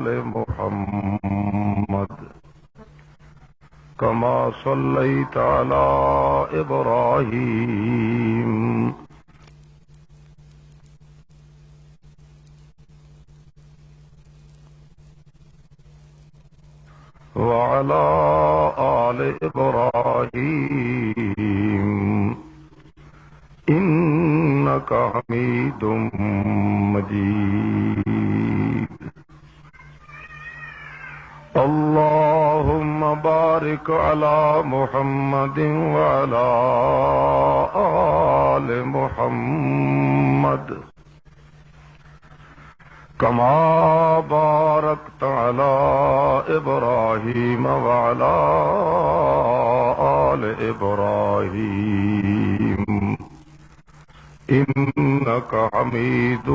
آل محمد كما صليت على إبراهيم وعلى آل إبراهيم إنك حميد مجيد. اللهم بارك على محمد وعلى آل محمد كما باركت على إبراهيم وعلى آل إبراهيم إنك حميد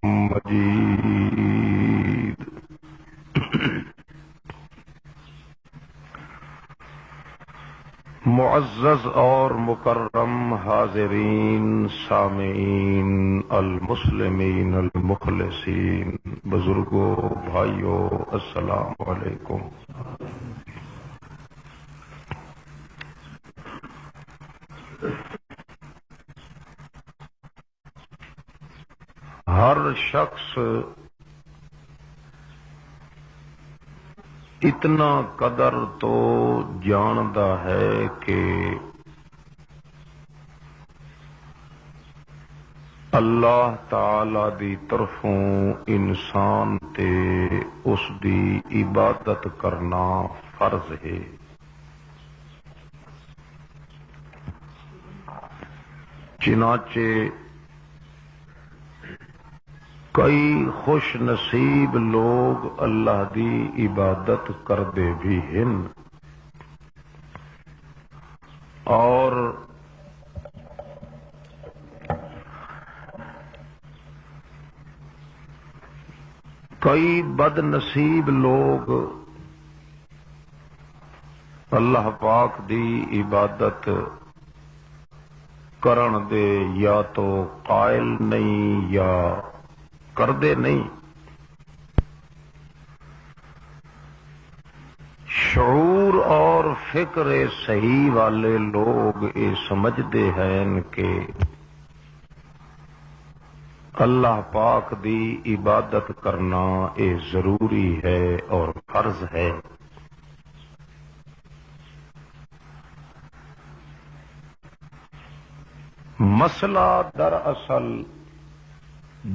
مجيد. معزز اور مکرم حاضرین سامعین المسلمین المخلصین بزرگوں بھائیوں السلام علیکم. ہر شخص اتنا قدر تو جاندا ہے کہ اللہ تعالی دی طرفوں انسان تے اس دی عبادت کرنا فرض ہے. چنانچہ کئی خوش نصیب لوگ اللہ دی عبادت کردے بھی ہیں اور کئی بد نصیب لوگ اللہ پاک دی عبادت کرن دے یا تو قائل نہیں یا کردے نہیں. شعور اور فکر صحیح والے لوگ یہ سمجھتے ہیں کہ اللہ پاک دی عبادت کرنا یہ ضروری ہے اور فرض ہے. مسئلہ دراصل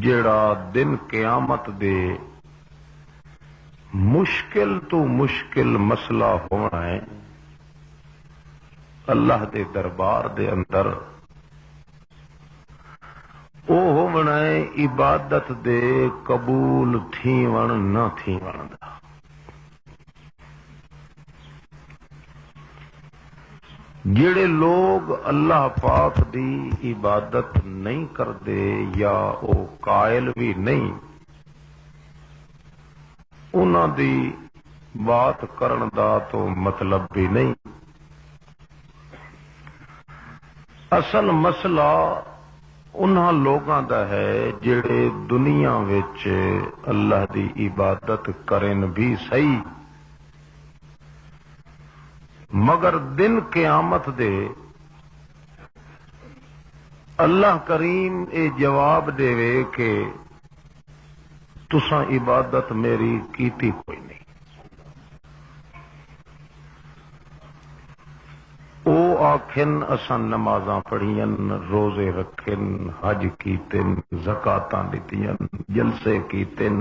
جڑا دن قیامت دے مشکل تو مشکل مسئلہ ہونا ہے اللہ دے دربار دے اندر او ہونا ہے عبادت دے قبول تھیون نہ تھیون دا. جڑے لوگ اللہ پاک دی عبادت نہیں کردے یا او قائل بھی نہیں انہاں دی بات کرن دا تو مطلب بھی نہیں. اصل مسئلہ انہاں لوگاں دا ہے جڑے دنیا وچ اللہ دی عبادت کرن بھی صحیح مگر دن قیامت دے اللہ کریم اے جواب دے کہ تساں عبادت میری کیتی کوئی نہیں. او آکھن اساں نمازاں پڑھیاں روزے رکھن حج کیتن زکاتاں دتیاں جلسے کیتن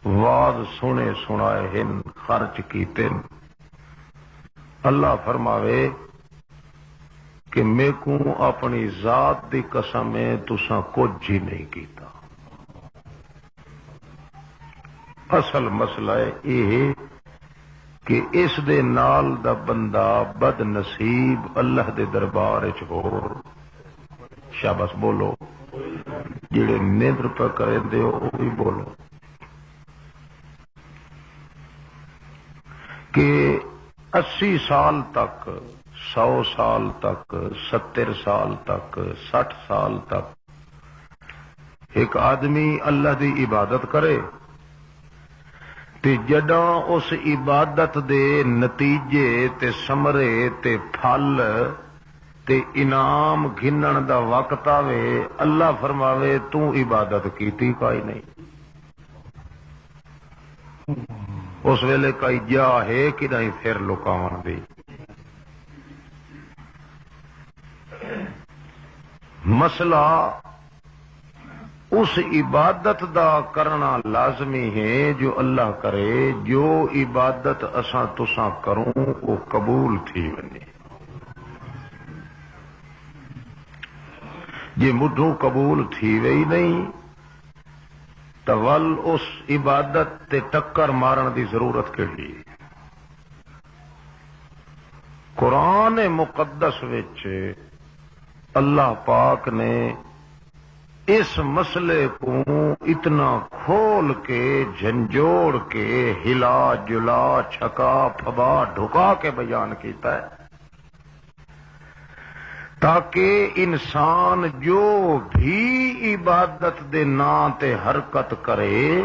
واز سنے سنائے ہن خرچ کیتن. اللہ فرماوے کہ میں کو اپنی ذات دی قسم ہے تساں کچھ ہی نہیں کیتا. اصل مسئلہ یہ کہ اس دے نال دا بندہ بد نصیب اللہ دے دربار وچ ہو. شاباش بولو جڑے نیندر پہ کریں دے وہ بھی بولو کہ 80 سال تک 100 سال تک 70 سال تک 60 سال تک ایک آدمی اللہ دی عبادت کرے تے جداں اس عبادت دے نتیجے تے ثمرے تے پھل تے انعام گھنن دا وقت آوے اللہ فرماوے تو عبادت کیتی کائی نہیں، اس ویلے کئی جا ہے کہ نہیں پھر لکاون دی۔ مسئلہ اس عبادت دا کرنا لازمی ہے جو اللہ کرے، جو عبادت اساں تساں کروں وہ قبول تھی ونے، جے مڈھوں قبول تھی وئی نہیں تو ول اس عبادت تے ٹکر مارن دی ضرورت کیڑی۔ قرآن مقدس وچ اللہ پاک نے اس مسئلے کو اتنا کھول کے جھنجھوڑ کے ہلا جلا چھکا پھبا ڈھکا کے بیان کیتا ہے تاکہ انسان جو بھی عبادت دے نام تے حرکت کرے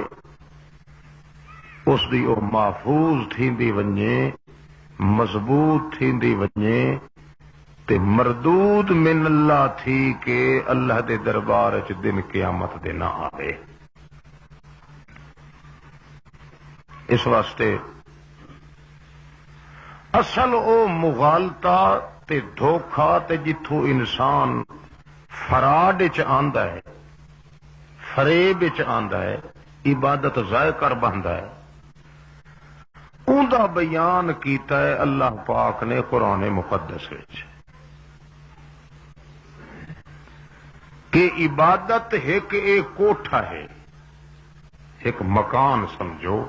اس دی او محفوظ تھیندی ونجے، مضبوط تھیندی ونجے تے مردود من اللہ تھی کہ اللہ دے دربار چ دن قیامت دے نہ آوے۔ اس واسطے اصل او مغالطہ تے دھوکھا تے جتھوں انسان فراڈ چ آندا ہے، فریب چ آندا ہے، عبادت ضائع کر بہندا ہے، اوندا بیان کیتا ہے اللہ پاک نے قرآن مقدس وچ کہ عبادت ایک کوٹھا ہے، ایک مکان سمجھو،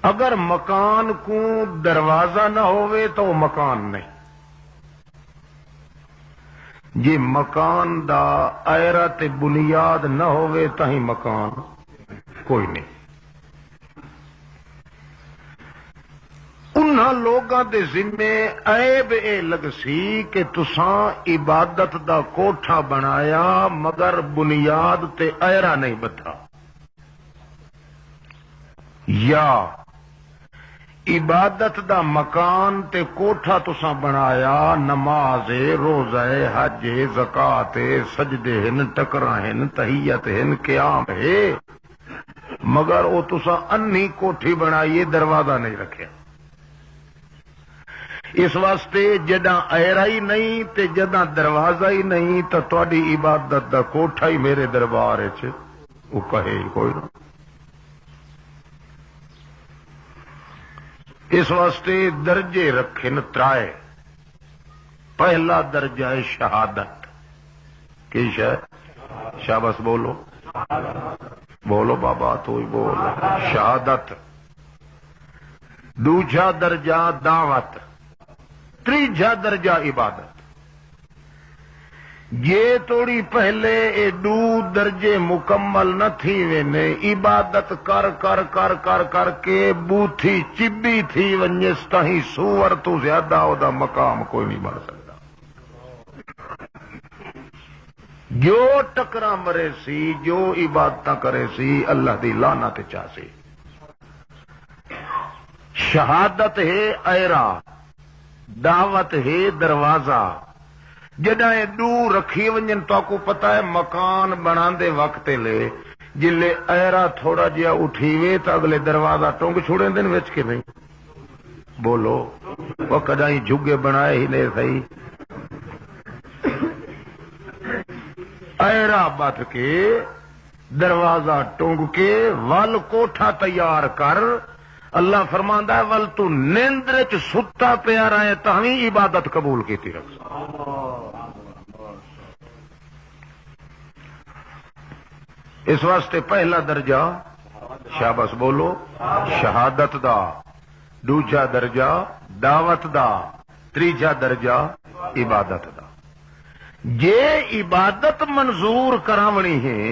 اگر مکان کو دروازہ نہ ہوئے تو وہ مکان نہیں، جی مکان دا آئرہ تے بنیاد نہ ہوئے تاہی مکان کوئی نہیں۔ انہاں لوگاں دے ذمے عیب اے لگ سی کہ تساں عبادت دا کوٹھا بنایا مگر بنیاد تے آئرہ نہیں بدھا، یا عبادت دا مکان تے کوٹھا تساں بنایا نماز روزہ حج زکات سجدے ہن ٹکراں ہن تحیت ہن قیام ہے مگر او تساں انی کوٹھی بنائیے دروازہ نہیں رکھیا۔ اس واسطے جداں ایرا ہی نہیں تے جداں دروازہ ہی نہیں تو تہاڈی عبادت دا کوٹھا ہی میرے دربار وچ او کہے کوئی نہ۔ اس واسطے درجے رکھن ترائے، پہلا درجہ ہے شہادت، کی شے؟ شاباش بولو بولو بابا تو ہی بول، شہادت۔ دوجا درجہ دعوت، تیجا درجہ عبادت۔ یہ توڑی پہلے اے دو درجے مکمل نہ تھی وینے عبادت کر کر کر کر کر کے بوتھی چبی تھی ونجس تاہی سور تو زیادہ او دا مقام کوئی نہیں بن سکتا۔ جو ٹکرا مرے سی، جو عبادت کرے سی اللہ دی لعنت چاسی۔ شہادت ہے ایرا، دعوت ہے دروازہ۔ جدہ دو رکھی ونجن تو کو پتہ ہے مکان بناندے وقت لے جلے ایرا تھوڑا جیا اٹھیوے تو اگلے دروازہ ٹونگ چھوڑیں دن وچ کے نہیں بولو، وہ کدائیں جھگے بنائے ہی نہیں صحیح۔ ایرا بات کے دروازہ ٹونگ کے ول کوٹھا تیار کر، اللہ فرماندا ہے ول تو نیندر چ ستا پیا رہے تاویں عبادت قبول کیتی رکھ۔ اس واسطے پہلا درجہ شاباش بولو شہادت دا، دوجا درجہ دعوت دا، تیجا درجہ عبادت دا۔ جے عبادت منظور کراونی ہے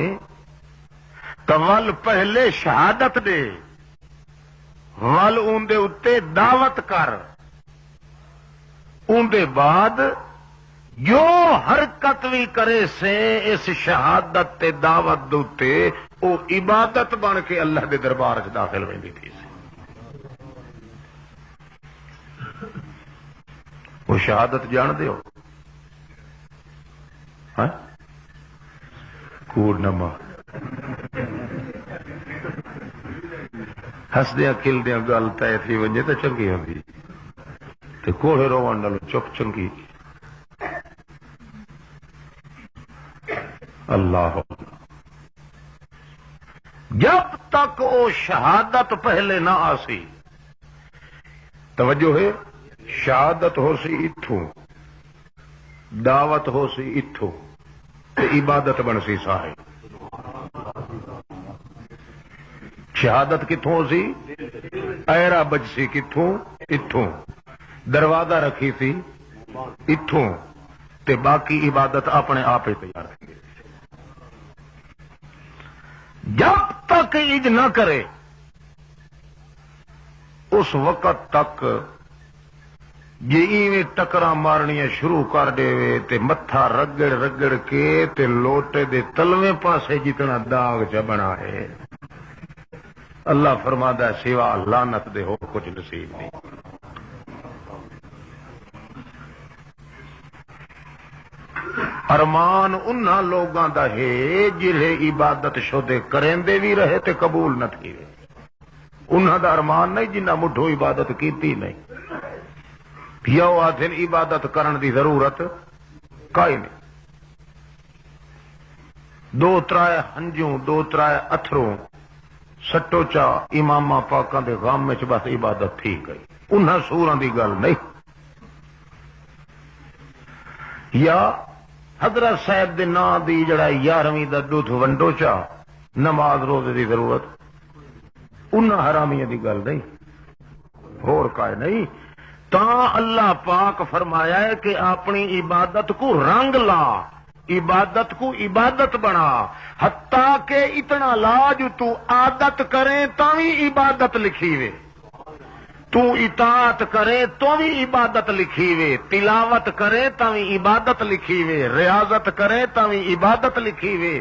تو ول پہلے شہادت دے، ول اندے اتے دعوت کر، اندے بعد جو حرکت بھی کرے سے اس شہادت تے دعوت دوتے او عبادت بن کے اللہ دے دربار چ داخل ویندی تھی. وہ شہادت جان دیو ہاں کوڑ نہ مار ہسدیا کھلدیا گل طے تھی ونجے تو چنگی ہوندی تے کوڑے روون نال چپ چنگی. اللہ جب تک وہ شہادت پہلے نہ آسی توجہ ہے شہادت ہو سی اتھوں دعوت ہو سی اتھوں تے عبادت بن سی صاحب. شہادت کتوں سی ایرا بج سی کتوں اتھوں دروازہ رکھی سی اتھوں تے باقی عبادت اپنے آپ ہی تیار ہے. جب تک عید نہ کرے اس وقت تک جی ٹکرا مارنیاں شروع کر دے تے متھا رگڑ رگڑ کے تے لوٹے دے تلویں پاسے جتنا داغ چ بنا ہے اللہ فرماتا ہے سوا لعنت دے ہو کچھ نصیب نہیں. ارمان انہاں لوگاں دا ہے جڑے عبادت شودے کریندے بھی رہے تے قبول نہ تھی. انہاں دا ارمان نہیں جنہ مٹھو عبادت کیتی نہیں. یو آدھن عبادت کرن دی ضرورت کائی نہیں. دو ترائے ہنجوں دو ترائے اتھروں سٹو چا امامہ پاکاں دے غم وچ بس عبادت تھی گئی. انہاں سوراں دی گل نہیں. یا حضرت صاحب دے نام دی جڑا 11ویں دا دودھ ونڈو چا نماز روزے دی ضرورت انہاں حرامیاں دی گل نہیں ہور کائے نہیں. تا اللہ پاک فرمایا ہے کہ اپنی عبادت کو رنگ لا عبادت کو عبادت بنا حتیٰ کہ اتنا لا جو تو عادت کرے تا بھی عبادت لکھی وے تو اطاعت کرے تو بھی عبادت لکھی وے تلاوت کرے تا بھی عبادت لکھی وے ریاضت کرے تا بھی عبادت لکھی وے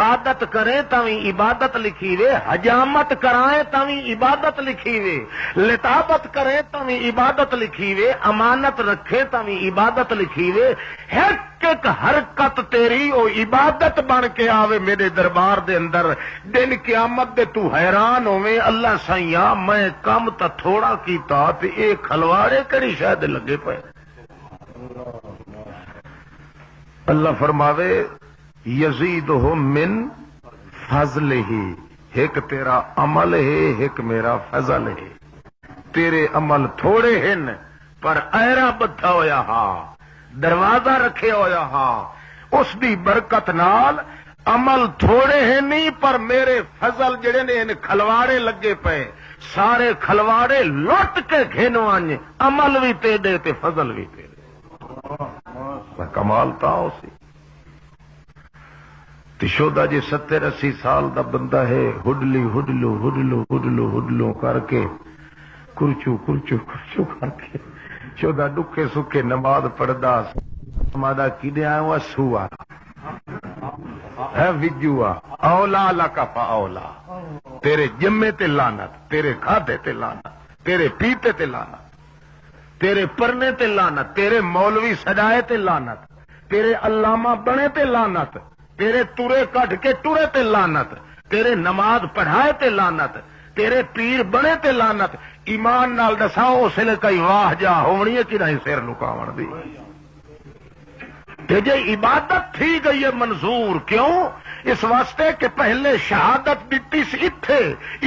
عادت کرے تا بھی عبادت لکھی وے حجامت کرائے تا بھی عبادت لکھی وے لطافت کرے تا بھی عبادت لکھی وے امانت رکھے تا بھی عبادت لکھی وے. ایک ایک حرکت تیری او عبادت بن کے آوے میرے دربار دے اندر دن قیامت دے تو حیران ہوے اللہ سائیاں میں کم تا تھوڑا کیتا تے اے کھلواڑے کڑی شاید لگے پے. اللہ فرماوے یزیدہم من فضلہ ایک تیرا عمل ہے ایک میرا فضل ہے. تیرے عمل تھوڑے ہیں پر ایرا بدھا ہویا ہاں دروازہ رکھے ہویا ہاں اس دی برکت نال عمل تھوڑے ہیں نہیں پر میرے فضل جڑے نے ان کھلواڑے لگے پے سارے کھلواڑے لٹ کے گھنوان عمل بھی تیرے تے فضل بھی تیرے. کمال تا اسی تشودا جی 70-80 سال دا بندہ ہے ہڈلی ہڈلو ہڈلو ہڈلو ہڈلو کر کے کرچو کرچو کرچو کر کے چودہ ڈکے سکے نماز پڑھدا مادا کیدیا ہوا سوا ہے وجوا اولا لکفا اولا تیرے جمے تے لعنت تیرے کھادے تے لعنت تیرے پیتے تے لعنت تیرے پرنے تے لعنت تیرے مولوی سجائے تے لعنت تیرے علامہ بنے تے لعنت تیرے تورے کٹ کے ٹورے تے لعنت تیرے نماز پڑھائے تے لعنت تیرے پیر بنے تے لعنت. ایمان نال دساؤ اس لیے کئی واہ جا ہونی ہے کہ نہیں سر نکاون دی تے جے عبادت تھی گئی ہے منظور کیوں اس واسطے کہ پہلے شہادت دیتی سی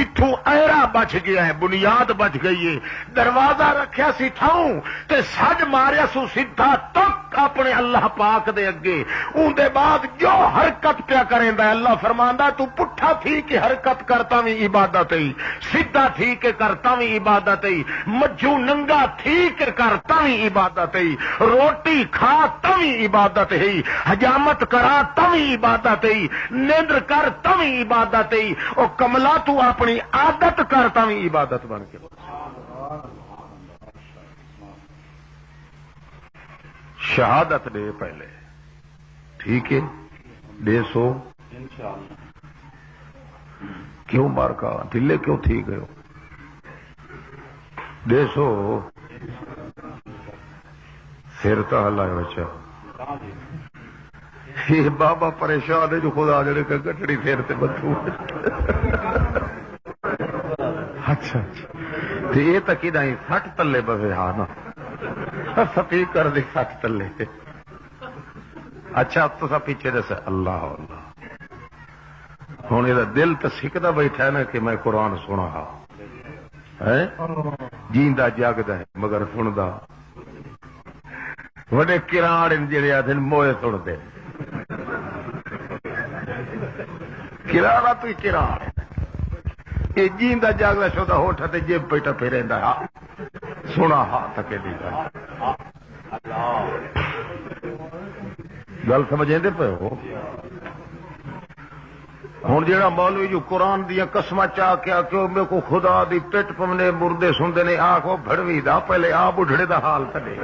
اتھوں ایرا بچ گیا ہے بنیاد بچ گئی ہے دروازہ رکھیا سی تھاؤں تے سج ماریا سو سیدھا تک اپنے اللہ پاک دے اگے اون دے بعد جو حرکت پیا کریندا ہے اللہ فرماندا تو پٹھا تھی کہ حرکت کرتا بھی عبادت ہے سیدھا تھی کہ کرتا بھی عبادت ہے مجھو ننگا تھی کہ کرتا بھی عبادت ہے روٹی کھا تھی عبادت ہے حجامت کرا تھی عبادت ہے نیندر کر تھی عبادت ہے او کملا تو اپنی عادت کرتا بھی عبادت بن کے. شہادت دے پہلے، ٹھیک ہے؟ دے سو کیوں مارکا ڈھلے کیوں تھی گئے ہو؟ دے سو پھر تو ہلایا بچہ یہ بابا پریشان ہے جو خدا جڑے کا گٹڑی پھر تے بدھو اچھا تے یہ تک ہی 60 تلے بسے ہاں نا سپیکر دی 60 تلے اچھا تو سب پیچھے دسے اللہ اللہ ہوں یہ دل تو سکھتا بیٹھا ہے نا کہ میں قرآن سنا ہے جیندا جاگدا ہے مگر سندا وڈے کراڑ جڑے آدھے موئے سنتے کراڑا تو کراڑ یہ جیندا جاگدا شودا ہوٹا تے جیب پیٹا پہ رہندا سنا ہاں تکے دی گل سمجھیں پے ہو؟ ہوں جا مولوی جو قرآن دیا قسم چاہ کے میرے کو خدا دی پٹ پمنے مردے سنتے نے آخو بڑوی دا پہلے آ بڑھڑے دا حال کھڑے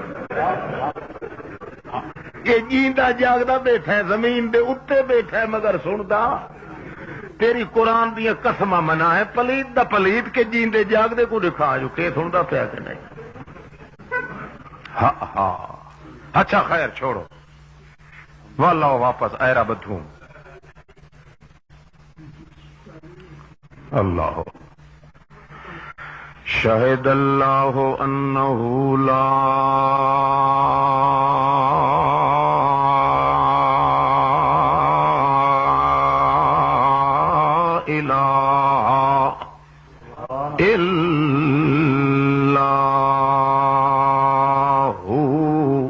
یہ جیندا جاگدا بیٹھا ہے زمین دے اتے بیٹھا ہے مگر سندا تیری قرآن دیا قسم منا ہے پلیت دا پلیت کے جیندے جاگدے کو دکھا جو کہ سندا پیا کہ نہیں؟ ہاں ہاں اچھا خیر چھوڑو والا واپس ایرا بدھوں اللہ شہد اللہ انہ لا الہ الا ہو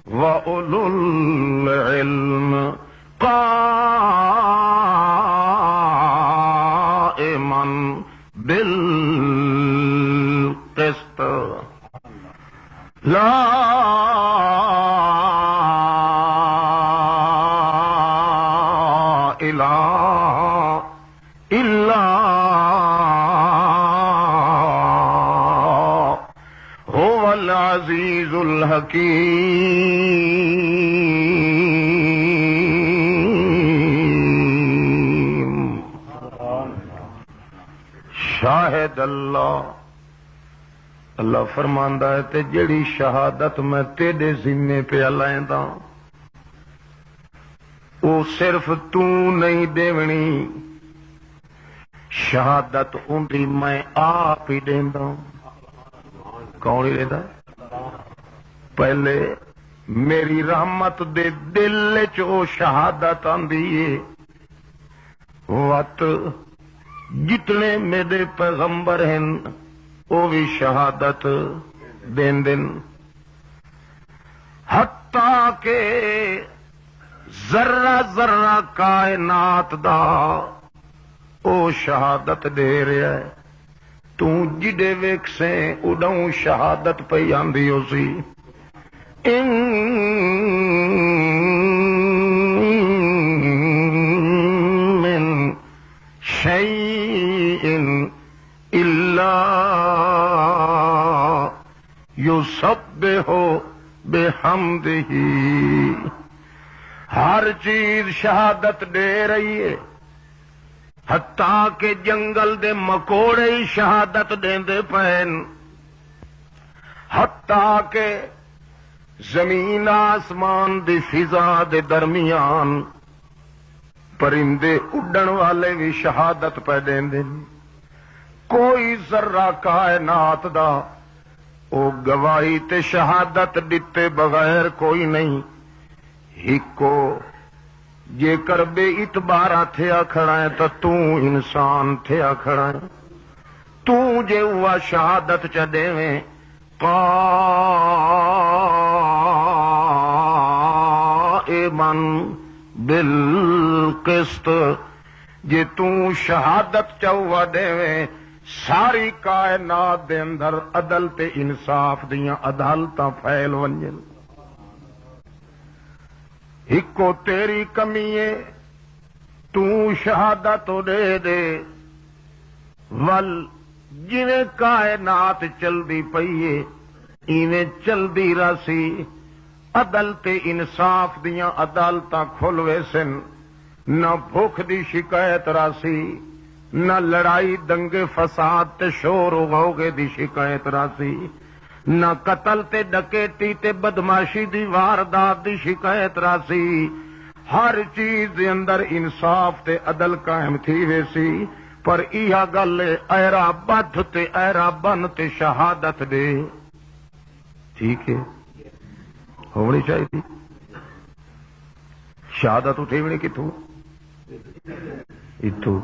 وَأُولُو الْعِلْمِ قَائِمًا بِالْقِسْطِ لا الہ الا هو العزیز الحکیم شاہد اللہ اللہ فرماندا ہے تے جڑی شہادت میں تیرے ذمے پہ لیندا وہ صرف تو نہیں دیونی شہادت اندی میں آپ ہی دیندا کون ہی دیندا پہلے میری رحمت دے دل چو شہادت آندی ہے وقت جتنے میرے پیغمبر ہیں وہ بھی شہادت دین دن حتیٰ کہ ذرہ ذرہ کائنات دا او شہادت دے رہا ہے تو جڑے ویک سے اڈوں شہادت پہ آندی ہو سی ان من شیئن الا یسبح بحمدہ ہر چیز شہادت دے رہی ہے حتیٰ کہ جنگل دے مکوڑے ہی شہادت دیندے پین حتیٰ کہ زمین آسمان دی فضا دے درمیان پرندے اڈن والے بھی شہادت پہ دیندے کوئی ذرہ کائنات دا او گواہی تے شہادت دیتے بغیر کوئی نہیں ہکو جے کر بے اتبارا تھیا کھڑا ہے تو انسان تھیا کھڑا ہے تو جے ہوا شہادت چا دیویں قائماً بالقسط جے تو شہادت چا ہوا دیویں ساری کائنات دے اندر عدل تے انصاف دیاں عدالتاں پھیل ونجن ہکو تیری کمی ہے تو شہادت دے دے ول جویں کائنات چلدی پئی ایویں چلدی راسی عدل تے انصاف دیاں عدالتاں کھلوے سن نہ بھوک دی شکایت راسی نہ لڑائی دنگے فساد تے شور و غوغے دی شکایت راسی نہ قتل تے ڈکیتی تے بدماشی دی واردات دی شکایت راسی ہر چیز دے اندر انصاف تے عدل قائم تھی ویسی پر ایہا گل ایرا بدھ تے ایرا بن تے شہادت دے ٹھیک ہے ہونی چاہیے تھی شہادت اٹھیونی کتوں اتوں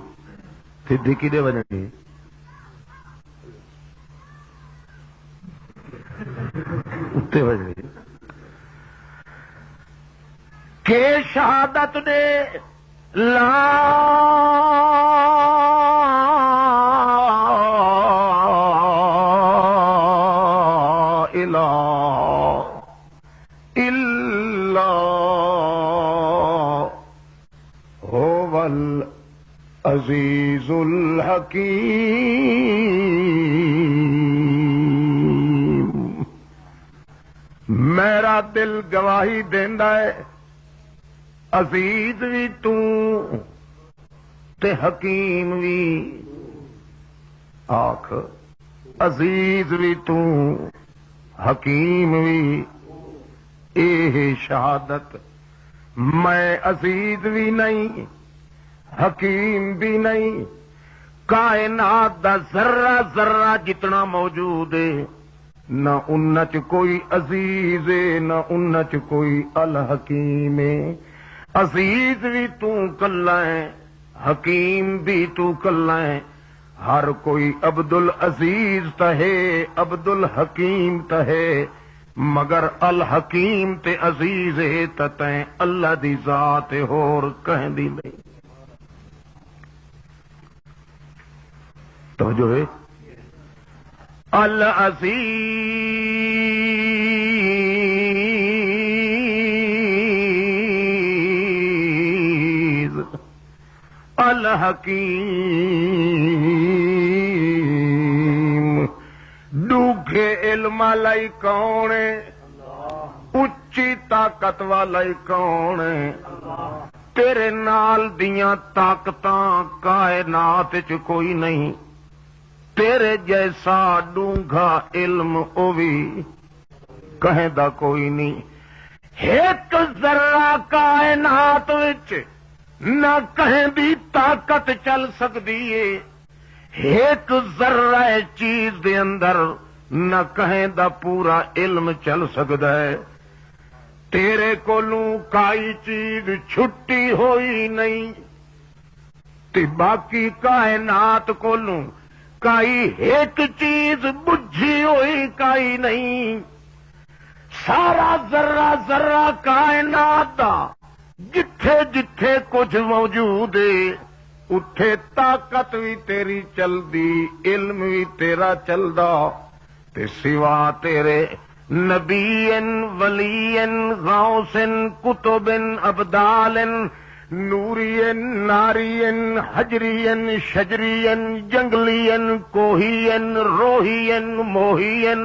سدھی کدے بجنی اتنے بجنی کہ شہادت دے لا الہ الا هو العزیز الحکیم میرا دل گواہی دیندا ہے عزیز بھی تو تے حکیم بھی آخ عزیز بھی تو حکیم بھی اے شہادت میں عزیز بھی نہیں حکیم بھی نہیں کائنات دا ذرہ ذرہ جتنا موجود ہے نہ ان چ کوئی عزیز ہے نہ ان چ کوئی الحکیم ہے عزیز بھی تو کلا ہے حکیم بھی تو کلا ہے ہر کوئی عبد العزیز تہے عبد الحکیم تہے مگر الحکیم تے عزیز ہے تتیں اللہ دی ذات ہور کہیں دی نہیں توجہ ہے العزیز الحکیم ڈوکھے علم والی کون اچھی طاقت والی کون تیرے نال دیاں طاقتاں کائنات چ کوئی نہیں تیرے جیسا ڈونگھا علم او بھی کہیں دا کوئی نہیں ایک ذرہ کائنات وچ نہ کہیں دی طاقت چل سکتی ہے ایک ذرہ چیز دے اندر نہ کہیں دا پورا علم چل سکتا ہے تیرے کولوں کائی چیز چھٹی ہوئی نہیں تے باقی کائنات کولوں کائی ایک چیز بجھی ہوئی کائی نہیں سارا ذرہ ذرہ کائنات دا جتھے جتھے کچھ موجود ہے اٹھے طاقت بھی تیری چل دی علم بھی تیرا چلدا تے سوا تیرے نبین ولین غوثن کتبن ابدالن نورین نارین حجرین شجرین جنگلین کوہین روحین موہین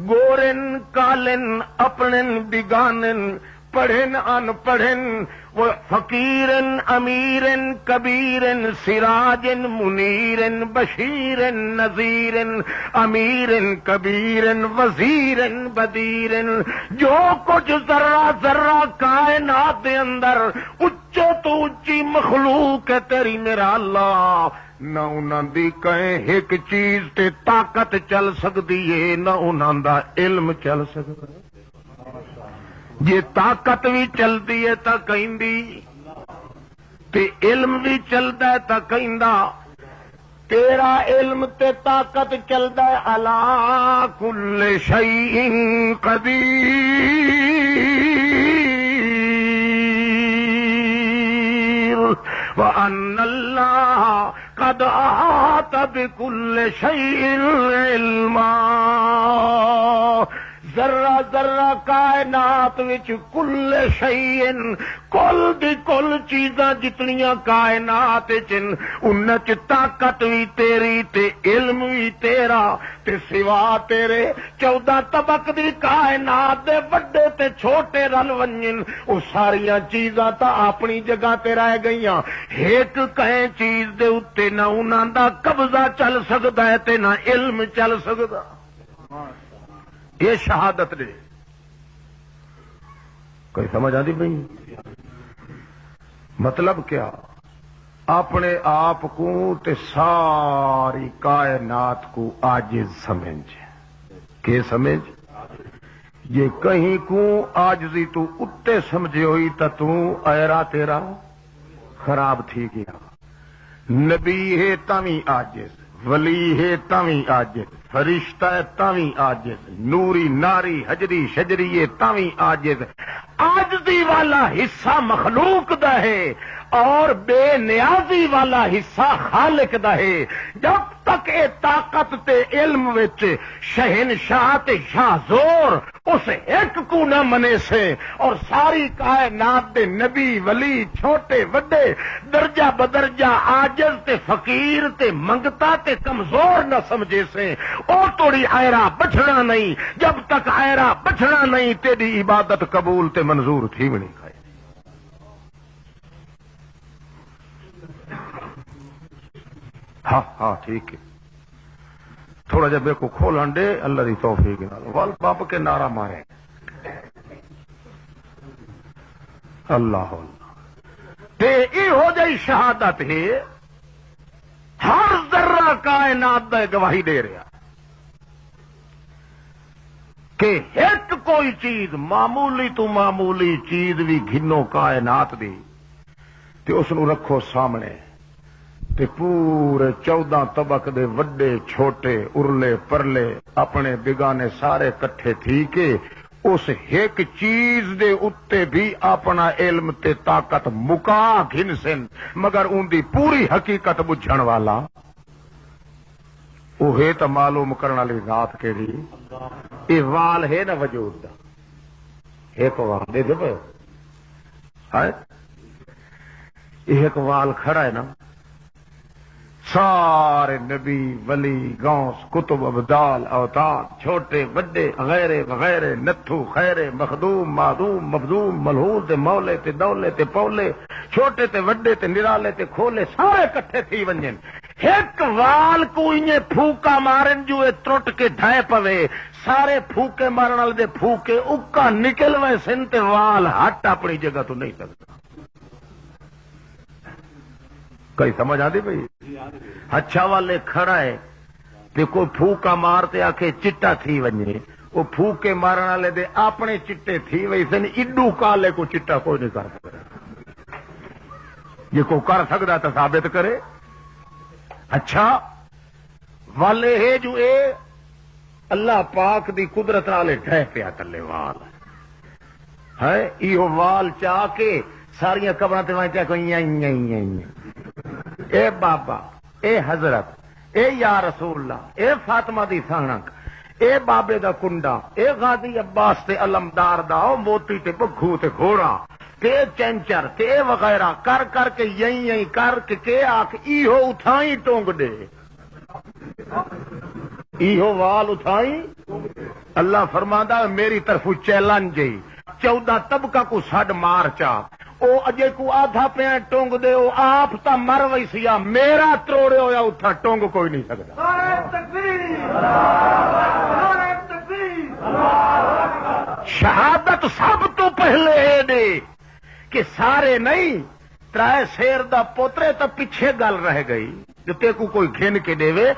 گورن کالن اپنن بگانن پڑھن ان پڑھن وہ فقیرن امیرن کبیرن سراجن منیرن بشیرن نذیرن امیرن کبیرن وزیرن بدیرن جو کچھ ذرہ ذرہ کائنات دے اندر اچو تو اچھی مخلوق ہے تیری میرا اللہ نہ انہاں دی کہیں ایک چیز تے طاقت چل سکتی ہے نہ انہاں دا علم چل سکتا ہے جے طاقت بھی چلتی ہے تا کہندی تے علم بھی چلتا ہے تا کہندا تیرا علم تے طاقت چلتا ہے علی کل شیء قدیر وان اللہ قد احاط بكل شيء علما ذرہ ذرہ کائنات وچ کل شیء کل دی کل چیزاں جتنیاں کائنات چن انہاں چ طاقت وی تیری تے علم وی تیرا تے سوا تیرے 14 طبق دی کائنات دے وڈے تے چھوٹے رل ونجن او ساریاں چیزاں تا اپنی جگہ تے رہ گئیاں ایک کہیں چیز دے اتے نہ انہاں دا قبضہ چل سکدا ہے تے نہ علم چل سکدا یہ شہادت نے کوئی سمجھ آتی بھئی مطلب کیا اپنے آپ کو تے ساری کائنات کو عاجز سمجھ کہ سمجھ یہ کہیں کو عاجزی تو اتے سمجھے ہوئی تو ایرا تیرا خراب تھی گیا نبی ہے تاویں عاجز ولی ہے تاویں عاجز فرشتہ ہے تاویں عاجز نوری ناری حجری شجری ہے تاویں عاجز عاجزی والا حصہ مخلوق دا ہے اور بے نیازی والا حصہ خالق دا ہے جب تک اے طاقت تے علم وچ شہنشاہ تے شاہ زور اس ایک کو نہ منے سے اور ساری کائنات دے نبی ولی چھوٹے وڈے درجہ بدرجہ عاجز تے فقیر تے منگتا تے کمزور نہ سمجھے سے او توڑی آئرہ بچھنا نہیں جب تک آئرہ بچھنا نہیں تیری عبادت قبول تے منظور تھی بھی نہیں کھائے ہاں ہاں ٹھیک ہے تھوڑا جب کو کھولن دے اللہ دی توفیق نال وال باپ کے نعرہ مارے اللہ تے ای ہو جائی شہادت ہے ہر ذرہ کائنات دا گواہی دے رہا کہ ایک کوئی چیز معمولی تو معمولی چیز بھی گھنو کائنات دی تے اس نو رکھو سامنے تے پورے 14 طبق دے وڈے چھوٹے ارلے پرلے اپنے بگانے سارے کٹھے تھی کہ اس ایک چیز دے اتے بھی اپنا علم تے طاقت مکا گھن سن مگر ان دی پوری حقیقت بجھن والا وہ ہے تو معلوم کرنے والی ذات کیڑی یہ وال ہے نا وجود دا ایک وال دے دے ایک وال کھڑا ہے نا سارے نبی ولی غوث کتب ابدال اوتاد چھوٹے بڑے غیرے وغیرے نتھو خیرے مخدوم معدوم مبدوم ملحوظ تے مولے تے دولے تے پولے چھوٹے تے وڈے تے نرالے تے کھولے سارے کٹھے تھی ونجن ایک وال کو انہیں پھوکا مارن جو ترٹ کے ڈھائے پوے سارے پھوکے مارن والے دے پھوکے اکا نکل وے سن تے وال ہٹ اپنی جگہ تو نہیں سکتا کئی سمجھ آتی بھائی اچھا والے کھڑا ہے تے کوئی پھوکا مارتے آکھے چٹا تھی ونجے وہ پھوکے مارن والے دے اپنے چٹے تھی وئی سن اڈو کالے کو چٹا کوئی نہیں کر سکتا یہ کو کر سکتا تو ثابت کرے اچھا والے ہے جو اے اللہ پاک دی قدرت نالے ڈھے پیا تلے وال ہے ایہو وال چاہ کے ساریاں قبراں تے وائیں چاہ کوئی اے بابا اے حضرت اے یا رسول اللہ اے فاطمہ دی سانک اے بابے دا کنڈا اے غازی عباس تے علمدار دا او موتی تے بگھو تے گھوڑا تے چنچر تے وغیرہ کر کر کے یہیں کر کے آکھ ایہو اٹھائیں ٹونگ دے ایہو وال اٹھائیں اللہ فرماندا میری طرف چیلنج 14 طبقہ کو سڈ مار چا او اجے کو آدھا پیا ٹونگ دے او آپ تا مر وئی سیا میرا تروڑے ہویا اتھا ٹونگ کوئی نہیں سکتا شہادت سب تو پہلے ہے دے کہ سارے نہیں ترائے شیر دا پوترے تا پیچھے گل رہ گئی جو تے کو کوئی گھن کے دے وے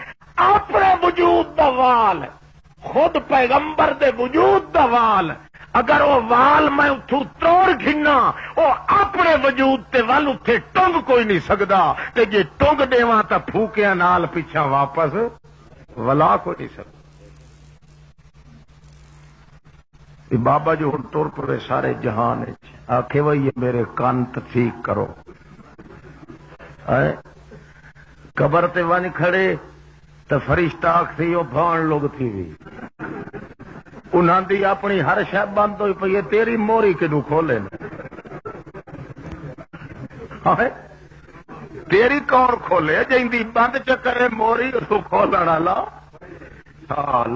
اپنے وجود دا وال خود پیغمبر دے وجود دا وال اگر وہ وال میں اتھو توڑ گھنا وہ اپنے وجود تے وال اتھے ٹونگ کوئی نہیں سکدا تے جے ٹونگ دیواں تا پھوکیاں نال پیچھا واپس ولا کوئی نہیں سکدا بابا جو ہن ٹر پڑے سارے جہان آکھے وہ یہ میرے کان ٹھیک کرو قبر تے ون کھڑے تو فرشتہ آکھتی وہ بھان لوگ تھی بھی انہاں دی اپنی ہر شے بند ہوئی پئی ہے، تیری موری کدوں کھولے تیری کون کھولے؟ جیندی بند چکرے موری اس کو کھولن والا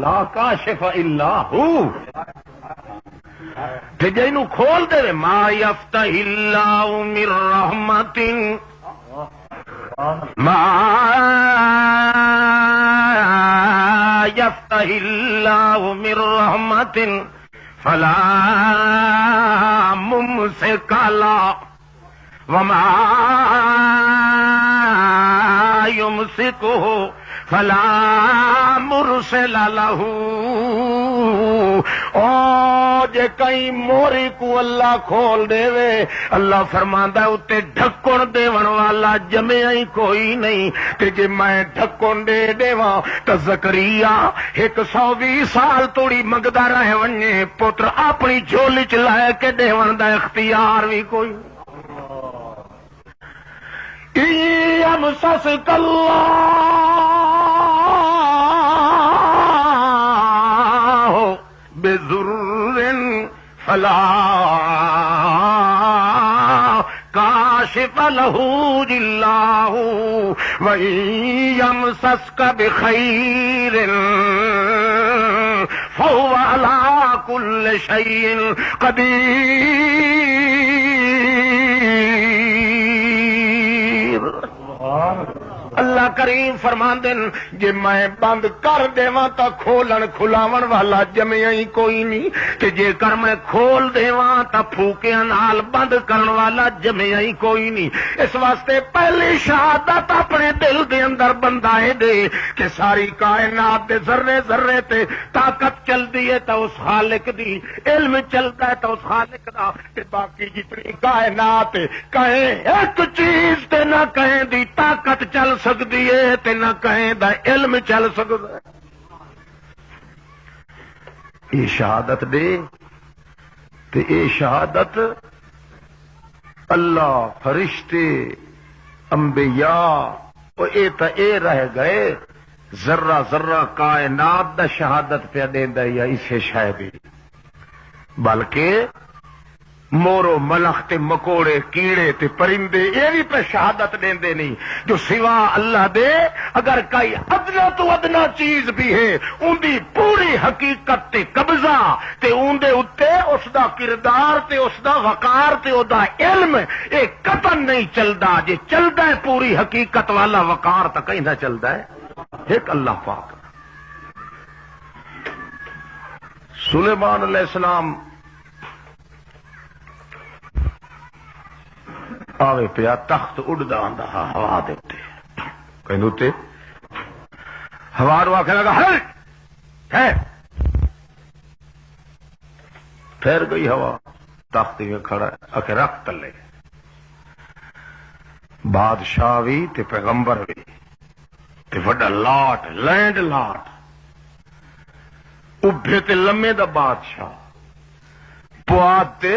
لا کاشف الا ہو، تے جینو کھول دے ما یفتح اللہ من رحمت ما یفتح اللہ من رحمت فلا ممسک لها وما يمسكه فلا مرسل له۔ او جے کئی موری کو اللہ کھول دے وے، اللہ فرماندا اتے ڈھکن دیون والا جمیا ہی کوئی نہیں، تے جے میں ڈھکن دے دیواں تے زکریا 120 سال توڑی منگدا رہ ونجے پتر اپنی جھولی چ لے کے دیون دا اختیار بھی کوئی نہیں۔ يمسسك الله بضر فلا كاشف له إلا هو وإن يمسسك بخير فهو على كل شيء قدير۔ اللہ کریم فرماندے جے میں بند کر دیواں تا کھولن کھلاون والا جمیا ہی کوئی نہیں، تے جے کر میں کھول دیواں تا پھوکیاں نال بند کرن والا جمیا ہی کوئی نہیں۔ اس واسطے پہلی شہادت اپنے دل دے اندر بندائے دے کہ ساری کائنات دے ذرے ذرے تے طاقت چلدی ہے تا اس خالق دی، علم چلتا ہے تا اس خالق دا، تے باقی جتنی کائنات کہیں ایک چیز تے نہ کہیں دی طاقت چل سکتی ہے تے نہ کہیں دا علم چل سکتا ہے۔ یہ شہادت دے تے اے شہادت اللہ، فرشتے، انبیاء اور اے تا اے رہ گئے ذرہ ذرہ کائنات دا شہادت پہ دیندا یا اسے شاید بلکہ مورو ملخ تے مکوڑے کیڑے تے پرندے یہ بھی پہ شہادت دیندے نہیں جو سوا اللہ دے اگر کوئی ادنا تو ادنا چیز بھی ہے ان دی پوری حقیقت تے قبضہ تے ان دے اتے اس دا کردار تے اس دا وقار تے او دا علم ایک قطن نہیں چلدا، جے چلدا ہے پوری حقیقت والا وقار تا کہیں نہ چلدا ہے ایک اللہ پاک۔ سلیمان علیہ السلام آوے پیا تخت اڑدا آندا ہوا دے اتے کہیں اتے ہوا رو آکھنے لگا ہے ٹھہر گئی ہوا، تخت میں کھڑا آکھے رکھ تلے، بادشاہ بھی تے پیغمبر بھی تے وڈا لاٹ لینڈ لاٹ ابھے تے لمے دا بادشاہ، پواد تے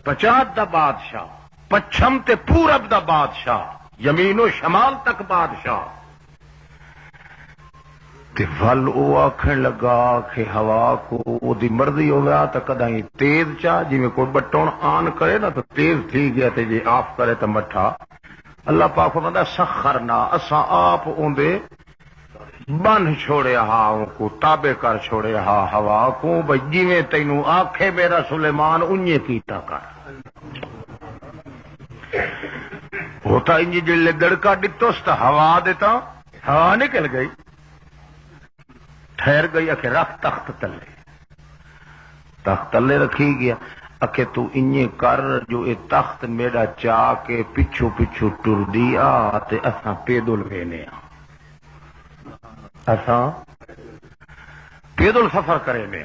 پچات دا بادشاہ، پچھم تے پورب دا بادشاہ، یمین و شمال تک بادشاہ تے ول او آکھن لگا کہ ہوا کو او دی مرضی ہو گیا تو کدائیں تیز چاہ جی میں کوئی بٹون آن کرے نا تو تیز تھی گیا تے جی آف کرے تو مٹھا۔ اللہ پاک فرماتا سخرنا اساں آپ اوندے بن چھوڑے ہا کو تابع کر چھوڑے ہا ہوا کو بھئی جویں تینوں آکھے میرا سلیمان انجے کیتا کر۔ ہوتا انجی جلے دڑکا ڈٹوس تا ہوا دیتا ہوا نکل گئی ٹھہر گئی اکھے رکھ تخت تلے، تخت تلے رکھی گیا اکھے تو انجے کر جو اے تخت میرا چاہ کے پچھو پچھو ٹر دیا تے اساں پیدل وینے اساں پیدل سفر کرے میں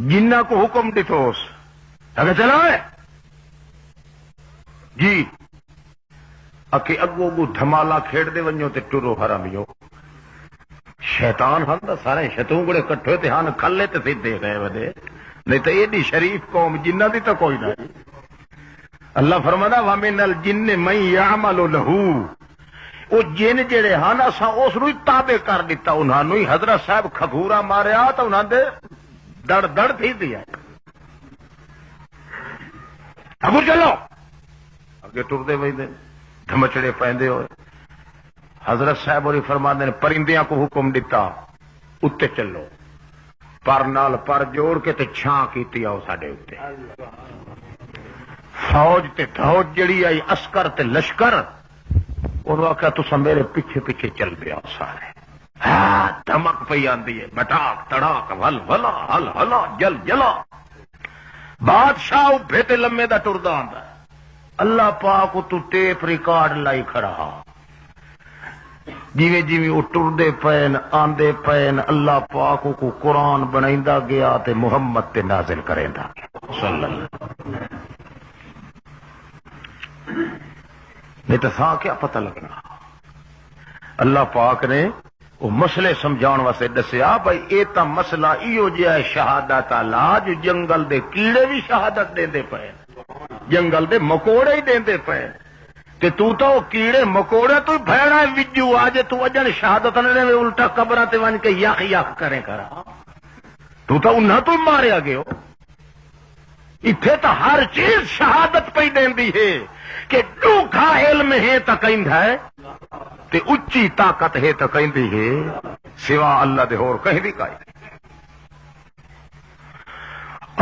جنہ کو حکم ڈٹوس اگر چلا ہے جی اکھے اگو اگو دھمالا کھیڑ دے ونجو تے ٹرو حرامیو۔ شیطان ہن سارے شیطان گڑے کٹھے تے ہن کھلے تے سیدھے گئے ودے نہیں تو ایڈی شریف قوم جنہ دی تو کوئی نہیں۔ اللہ فرماتا وَمِنَ الْجِنِّ مَن يَعْمَلُ لَهُ وہ جن جڑے ہیں اساں اس نو تابع کر دیتا، انہاں نو ہی حضرت صاحب کھگورا ماریا تو انہاں دے دڑ دڑ تھی دیا اگو چلو اگے ٹردے ویندے دھمچڑے پیندے ہوئے حضرت صاحب ہوری فرماندے نے پرندیاں کو حکم دیتا اتے چلو، پر نال پر جوڑ کے تے چھاں کیتی آؤ ساڈے اتے، فوج تے فوج جڑی آئی عسکر تے لشکر انہوں آخیا تسا میرے پیچھے پیچھے چل پیا سارے، ہاں دھمک پی آندی ہے بٹاک تڑاک ول ولا ہل ہلا جل جلا، بادشاہ ابھے تے لمے دا ٹردا آندا ہے، اللہ پاک تو ٹیپ ریکارڈ لائی کھڑا، جیویں جیویں وہ ٹردے پین آندے پین اللہ پاک کو قرآن بنائندا گیا تے محمد تے نازل کریندا گیا صلی اللہ علیہ وسلم۔ نہیں تو سا کیا پتہ لگنا، اللہ پاک نے وہ مسئلے سمجھاؤ واسطے دسیا بھائی یہ تو مسئلہ ایو جہا ہے شہادت اللہ جو جنگل دے کیڑے بھی شہادت دے پے، جنگل دے مکوڑے ہی دے پے، تے تو وہ کیڑے مکوڑے تو بھڑا وجو آج تو اجن شہادت نے الٹا قبراں تے ون کے یخ یخ کرے کرا، تو انہاں تو ماریا گئے ہو، اتنے تو ہر چیز شہادت پہ دینی ہے کہ ڈوکھا علم ہے تو کہندا ہے تے اچھی طاقت ہے تو کہندی ہے سوا اللہ دے ہور کہیں بھی کائی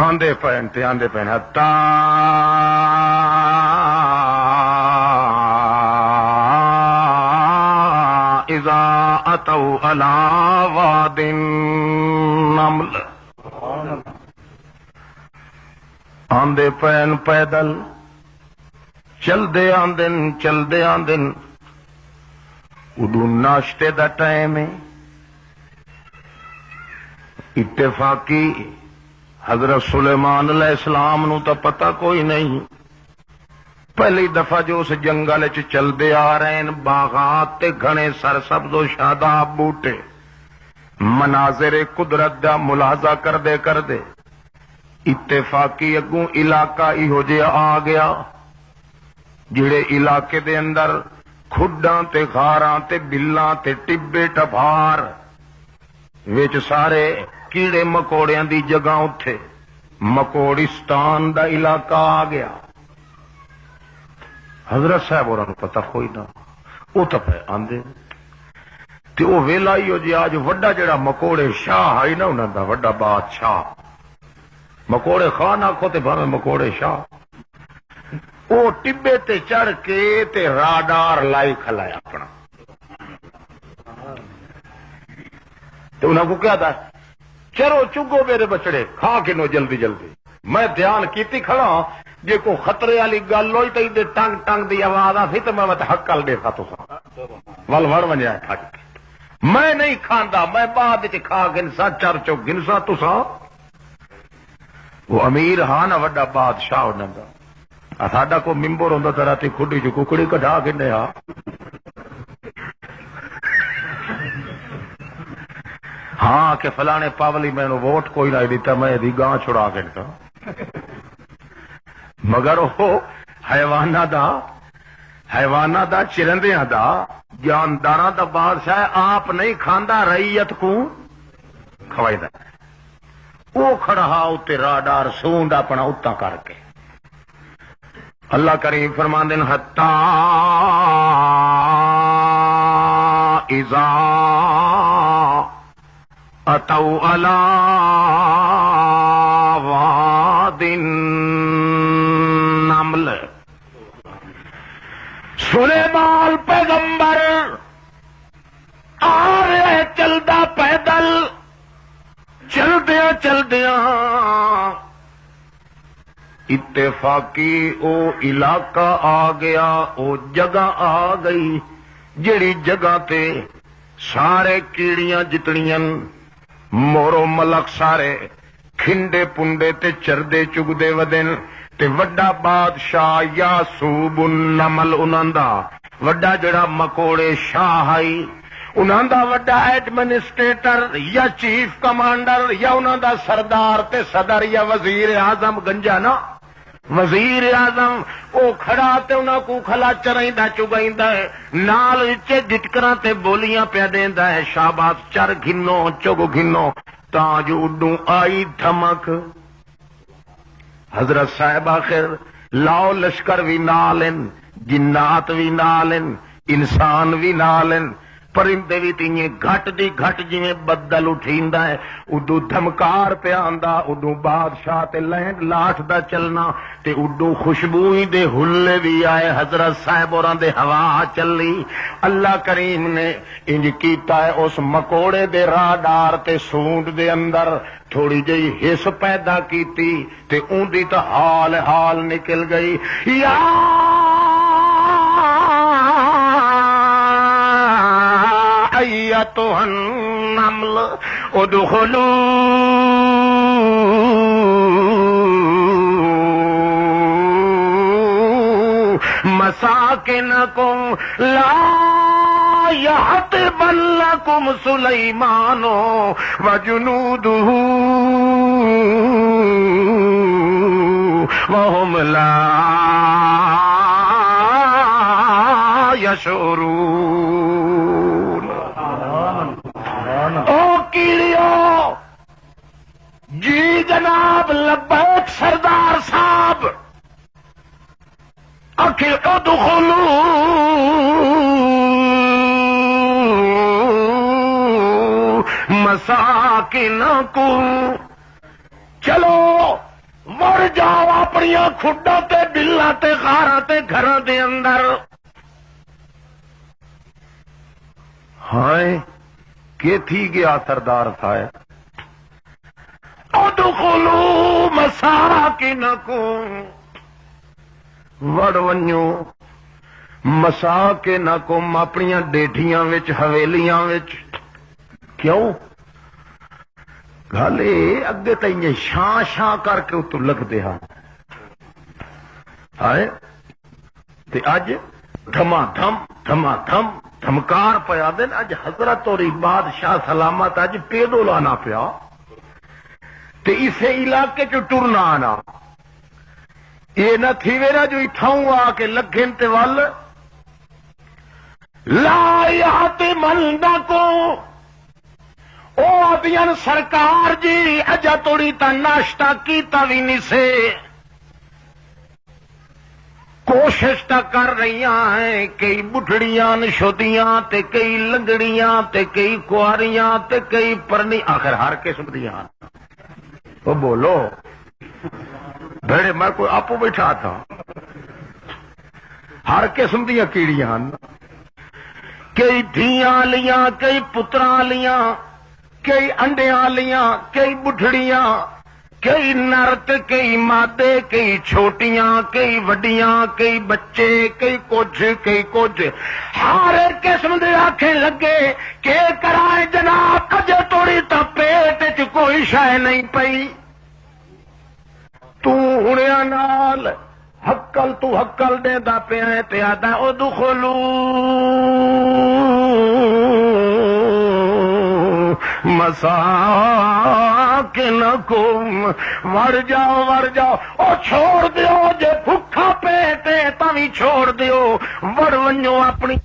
آندے پین تے آندے پین حتا اذا اتوا علی واد النمل، آندے پین پیدل چلدے آندن اڈو ناشتے دا ٹائم ہے، اتفاقی حضرت سلیمان علیہ السلام نو تو پتہ کوئی نہیں، پہلی دفعہ جو اس جنگل چ چلدے آ رہے ہیں، باغات تے گھنے سرسبز و شاداب بوٹے، مناظر قدرت دا ملاحظہ کردے اتفاقی اگوں علاقہ ایہو جہا آ گیا جڑے علاقے دے اندر کھڈاں تے غاراں تے بلاں تے ٹبے ٹبھار وچ سارے کیڑے مکوڑیاں دی جگہ اتے مکوڑستان دا علاقہ آ گیا۔ حضرت صاحب اور پتہ کوئی نہ، وہ تو پہ آندے تے وہ ویلا ہی ہو جی آج وڈا جڑا مکوڑے شاہ آئی نا انہاں دا وڈا بادشاہ، مکوڑے خان آکھو تے بھاویں مکوڑے شاہ، وہ ٹبے تے چڑھ کے تے راڈار لائی کھلایا اپنا، تو انہوں کو کیا تھا چلو چگو میرے بچڑے کھا کے نو جلدی جلدی، میں دھیان کیتی کھڑا جے کو خطرے والی گل ہوئی تو ادھر ٹنگ ٹنگ دی آواز آ سی تو میں حق کل دیکھا تو ول وڑ ونجا پھٹ کے، میں نہیں کھاندا، میں بعد چ کھا گنسا چر چو گنسا تسا، وہ امیر ہاں نا وڈا بادشاہ انہاں دا، ساڈا کو ممبر ہوندا تے راتی کھڈی چ ککڑی کڈھا کے نیا، ہاں کہ فلانے پاولی میں نو ووٹ کوئی نہ دیتا میں دی گاں چھڑا کے نکا، مگر وہ حیوانہ دا چرندیاں دا جانداراں دا بادشاہ آپ نہیں کھاندا رعیت کو کھوائیدا، وہ کھڑا اتے راڈار سونڈ اپنا اتنا کر کے، اللہ کریم فرماندے ہیں حتی اذا اتوا علی واد النمل، سلیمان پیغمبر آ رہے چلدا پیدل، چلدیاں اتفاقی او علاقہ آ گیا، او جگہ آ گئی جڑی جگہ تے سارے کیڑیاں جتنیاں مورو ملک سارے کھنڈے پنڈے تے چردے چگدے ودن تے وڈا بادشاہ یاسوب النمل انہاں دا وڈا جڑا مکوڑے شاہ آئی، انہاں دا وڈا ایڈمنسٹریٹر یا چیف کمانڈر یا انہاں دا سردار تے صدر یا وزیر اعظم گنجا نا، وزیر اعظم وہ کھڑا تے انہاں کو کھلا چرائندا چگائندا ہے، نال وچ جٹکراں تے بولیاں پیا دیندا ہے، شاباش چر گھنو چگ گھنو تاں جو اڈوں آئی دھمک۔ حضرت صاحب آخر لاؤ لشکر بھی نالن، جنات بھی نالن، انسان بھی نالن، پرندے بھی تیئیں گھٹ دی گھٹ جویں بدل اٹھیندا ہے، اڈو دھمکار پہ آندا، اڈو بادشاہ تے لینڈ لاٹ دا چلنا، تے اڈو خوشبوئی دے ہلے بھی آئے، حضرت صاحب اوراں دے ہوا چلی۔ اللہ کریم نے انج کیتا ہے اس مکوڑے دے راڈار تے سونڈ دے اندر تھوڑی جئی حس پیدا کیتی تے اون دی تا حال نکل گئی۔ یا ایتھا النمل ادخلوا مساکنکم لا یحطمنکم سلیمان وجنودہ وہم لا یشعرون۔ او کیڑیو جی جناب لبیک سردار صاحب، اکھے ادخلوا مساکنکم، چلو مر جاؤ اپنی کھڈاں تے بلاں تے غاراں تے گھراں دے اندر۔ ہائے کہ تھی گیا سردار صاحب، ادخلوا مساکنکم، وڑ ونجو مساکنکم اپنی ڈیٹھیاں وچ حویلیاں وچ۔ کیوں گل اگے تائیں شاں شاں کر کے اتو لگتے ہاں، آئے تے اج دھما دھم دھما دھم دھمکار پیا دن۔ اج حضرت اور بادشاہ سلامت اج پیدو لانا پیا تے اسے علاقے چ ٹرنا آنا، یہ نہ تھی ویرا جو اتھاؤں آ کے لگن تے ول لا یحطمنکم۔ او ابین سرکار جی اجا توڑی تا ناشتہ کیتا بھی نہیں سے، کوشش تا کر رہی ہیں، کئی بڈھڑیاں نشودیاں تے کئی لنگڑیاں تے کئی کواریاں تے کئی پرنی، آخر ہر قسم دیاں۔ وہ بولو بھڑے میں کوئی آپ بیٹھا تھا، ہر قسم دیا کیڑیاں، کئی دھیاں لیاں کئی پتراں لیاں، کئی انڈیاں لیاں کئی بڈھڑیاں، کئی نرت کئی مادے، کئی چھوٹیاں کئی وڈیاں، کئی بچے کئی کچھ ہر ایک قسم دے آکھیں لگے کہ کرائے جناب اجے توڑی تا پیٹ چ کوئی شے نہیں پئی، تو ہنیا نال حقل تو حقل دے دا پیا تے آدا ادخلوا مساکنکم، وڑ جاؤ او چھوڑ دیو جے بھکھا پیٹے تاوی چھوڑ دیو، وڑ ونجو اپنی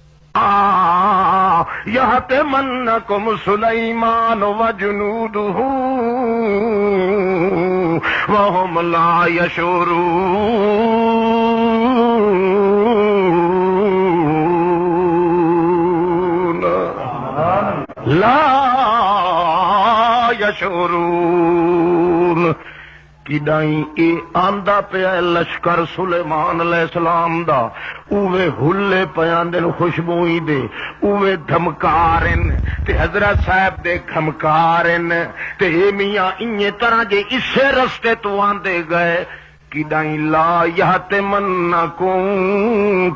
یحطمنکم سلیمان وجنودہ وہم لا یشعرون، لا یشعرون۔ کڈائیں اے آندا پیا لشکر سلیمان علیہ السلام دا، اوے ہلے پیاندن خوشبوئی دے، اوے دھمکارن تے حضرت صاحب دے دھمکارن تے اے میاں انہی طرح جے اسے رستے تو آندے گئے، کڈائیں لا یحطمنکم،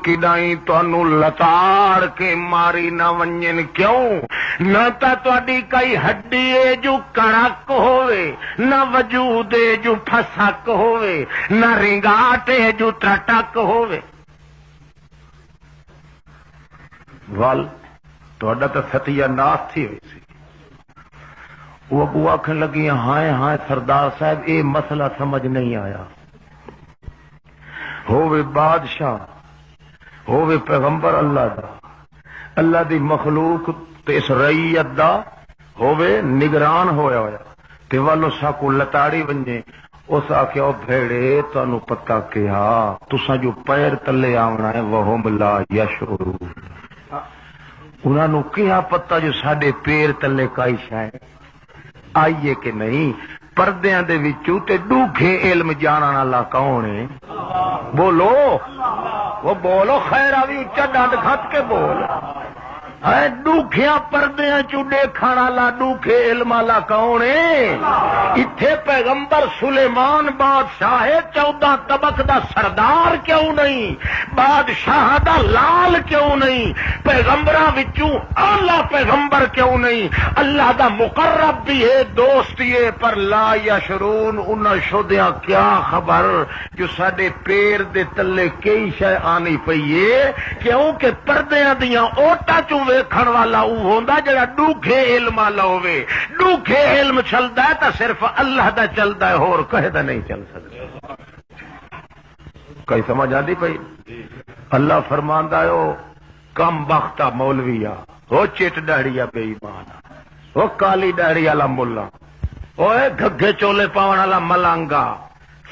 کڈائیں تانوں لتاڑ کے ماری نہ ونجن۔ کیوں؟ نہ تا تواڈی کئی ہڈی ہے جو کڑک ہوئے، نہ وجود ہے جو پھسک ہوئے، نہ رنگاٹ ہے جو ترٹک ہوئے۔ ول تہاڈا تے ستیا ناس تھی ہوئی سی، وہ اگو آکھن لگی ہائے ہائے سردار صاحب اے مسئلہ سمجھ نہیں آیا، ہووے بادشاہ، ہووے پیغمبر اللہ دا، اللہ دی مخلوق تے اس رعیت دا ہووے نگران ہویا ہویا تے والو ساکو لتاڑی ونجے، اس آخیا بھیڑے تانوں پتہ کیا تساں جو پیر تلے آونا ہے وہم لا یشعرون، انہاں نو کیا پتہ جو ساڈے پیر تلے کائی شے آئیے کہ نہیں۔ پردیاں دے وچوں تے ڈوکھے علم جانن والا کون ہے؟ بولو، وہ بولو، خیر آوی اچا ڈنڈ کھٹ کے بول۔ ڈوکھیاں پردیاں چوں دیکھن والا ڈوکھے علم والا کون ہے؟ اتھے پیغمبر سلیمان بادشاہ 14 طبق دا سردار کیوں نہیں؟ بادشاہ دا لال کیوں نہیں؟ پیغمبراں وچوں اعلی پیغمبر کیوں نہیں؟ اللہ دا مقرب بھی ہے، دوست بھی ہے، پر لا یشرون، انہاں شدیاں کیا خبر جو ساڈے پیر دے تلے کئی شے آنی پئی ہے، کیونکہ پردیاں دیاں اوٹاں چوں ویکھن والا او ہوندا جڑا ڈوکھے علم والا ہوے۔ ڈوکھے علم چلدا ہے تے صرف اللہ دا چلدا ہے، ہور کہے دا نہیں چل سکدا۔ کئی سمجھ آندی پئی؟ اللہ فرماندا ہے او کم بختہ مولویا، او چٹ داڑھیا بے ایمان، او کالی داڑھی والا ملا، اوے گھگے چولے پاون والا ملانگا،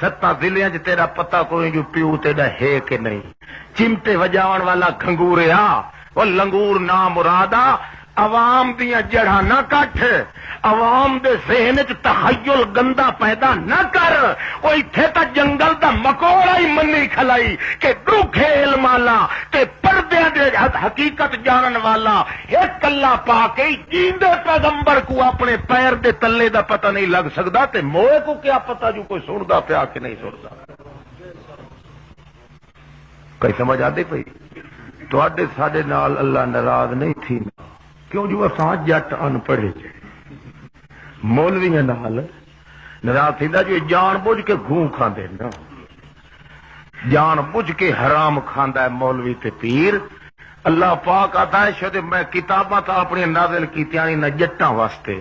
7 ضلعاں چ تیرا پتہ کوئی جو پیو تیرا ہے کہ نہیں، چمٹے وجاون والا کھنگوریا، وہ لنگور نام مرادا، عوام دیاں جڑھاں نہ کٹ، عوام دے ذہن چ تخیل گندا پیدا نہ کر۔ وہ اتھے تا جنگل دا مکوڑا ہی منی کھلائی کہ ڈوکھے علم والا تے پردے دے حقیقت جانن والا ایک اللہ پا کے جیندے پیغمبر کو اپنے پیر دے تلے دا پتہ نہیں لگ سکدا تے موئے کو کیا پتہ جو کوئی سندا پیا کہ نہیں سندا۔ کئی سمجھ آدی پئی؟ تواڈے ساڈے نال اللہ ناراض نہیں تھی، کیوں جو اساں جٹ ان پڑھے جے مولویاں نال ناراض تھیندا جو جان بوجھ کے گھوں کھاندے نا، جان بوجھ کے حرام کھاندا ہے مولوی تے پیر۔ اللہ پاک آتا ہے شد میں کتاباں تا اپنی نازل کیتیاں نہ جٹاں واسطے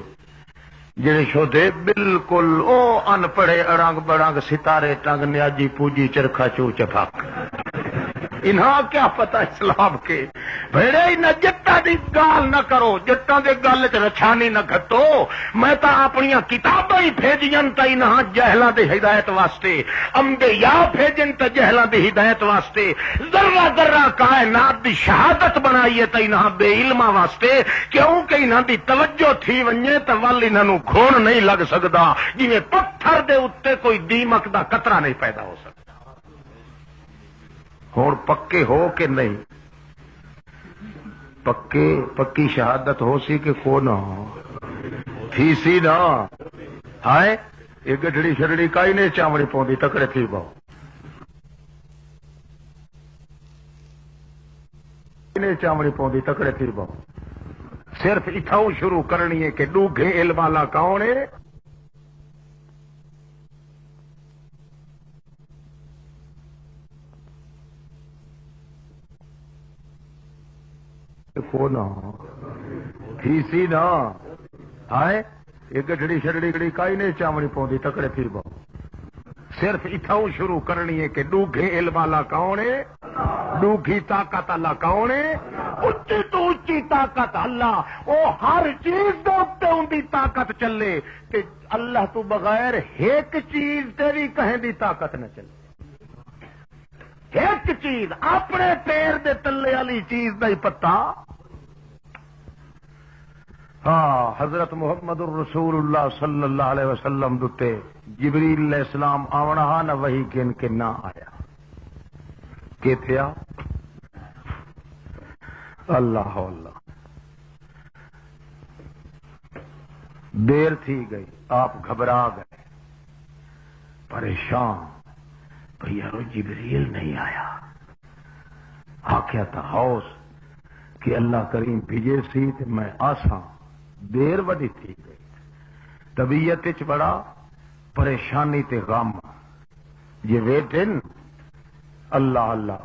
جڑے شودے بالکل او ان پڑھے اڑنگ بڑنگ ستارے ٹنگ نیاجی پوجی چرخا چو چپاک، انہاں کیا پتہ اسلام کے بھڑے نہ جٹا دی گال نہ کرو، جٹاں دے گل چ رچھانی نہ گھٹو۔ میں تا اپنی کتاباں ہی بھیجین تے انہاں جہلاں دی ہدایت واسطے، انبیاء بھیجن تے جہلاں دی ہدایت واسطے، ذرہ ذرہ کائنات دی شہادت بنائی تے انہاں بے علماں واسطے، کیونکہ انہاں دی توجہ تھی ونجے تے ول انہاں نوں گھن نہیں لگ سکدا، جویں پتھر دے اوتے کوئی دیمک دا قطرہ نہیں پیدا ہو سکدا۔ ہوں پکے ہو کہ نہیں؟ پکی شہادت ہو سی کہ کو نہ تھی سی نا؟ ہائے یہ گڈڑی شرڑی کائی نہیں چامڑی پوندی تکڑے تھی باؤ، چامڑی پوندی تکڑے تھی باؤ، صرف اتھاؤ شروع کرنی ہے کہ ڈوگھے علم والا کون ہے؟ تھی سی نا؟ ہائے یہ گڈڑی شرڑی گڑی کائی نہیں چامڑی پوندی تکڑے پھر باؤ، صرف اتھاؤ شروع کرنی ہے کہ ڈوگھے علم والا کون ہے، ڈوگھی طاقت اللہ کون ہے، اچھی تو اچھی طاقت اللہ، وہ ہر چیز دے اوپر ان دی طاقت چلے کہ اللہ تو بغیر ایک چیز تیری کہیں دی طاقت نہ چلے، ایک چیز اپنے پیر دے تلے والی چیز دا ہی پتہ۔ ہاں حضرت محمد الرسول اللہ صلی اللہ علیہ وسلم دتے جبریل علیہ السلام آونا ہا نہ وہی گن کے نہ آیا کہ تھیا اللہ اللہ، دیر تھی گئی، آپ گھبرا گئے، پریشان، بھئی یارو جبریل نہیں آیا، آکھیا تھا ہوس کہ اللہ کریم بھیجے سی تے میں آساں، دیر وڈی تھی گئی، طبیعت وچ بڑا پریشانی تے غم، یہ ویٹن اللہ اللہ،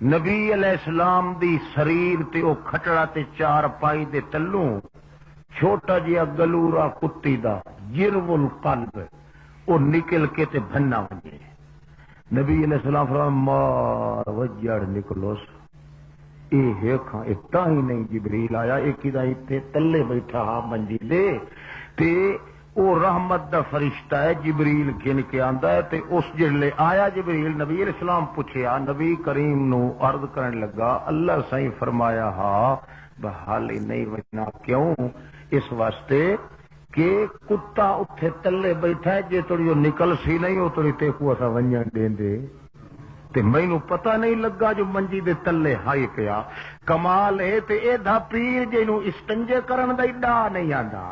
نبی علیہ السلام دی سریر تے او کھٹڑا تے چار پائی دے تلوں چھوٹا جہا گلورا کتی دا جرو القلب او نکل کے تے بھنا ونجے، نبی علیہ السلام فرمایا مار وجڑ نکلوس اے ویکھاں اے تاں ہی نہیں جبریل آیا ایک دا ایتھے تلے بیٹھا منجی دے تے او رحمت دا فرشتہ ہے جبریل گن کے آندا ہے تے اس جڑے آیا جبریل نبی علیہ السلام پوچھیا نبی کریم نو عرض کرن لگا اللہ سائیں فرمایا ہاں بحال ہی نہیں وجنا کیوں اس واسطے کہ کتا اتھے تلے بیٹھا ہے جے تھوڑی وہ نکل سی نہیں وہ تھوڑی تے کو اسا ونجن دیندے تے مینوں پتہ نہیں لگا جو منجی دے تلے ہائی پیا کمال ہے تے اے دا پیر جینوں استنجے کرن دا اڈا نہیں آندا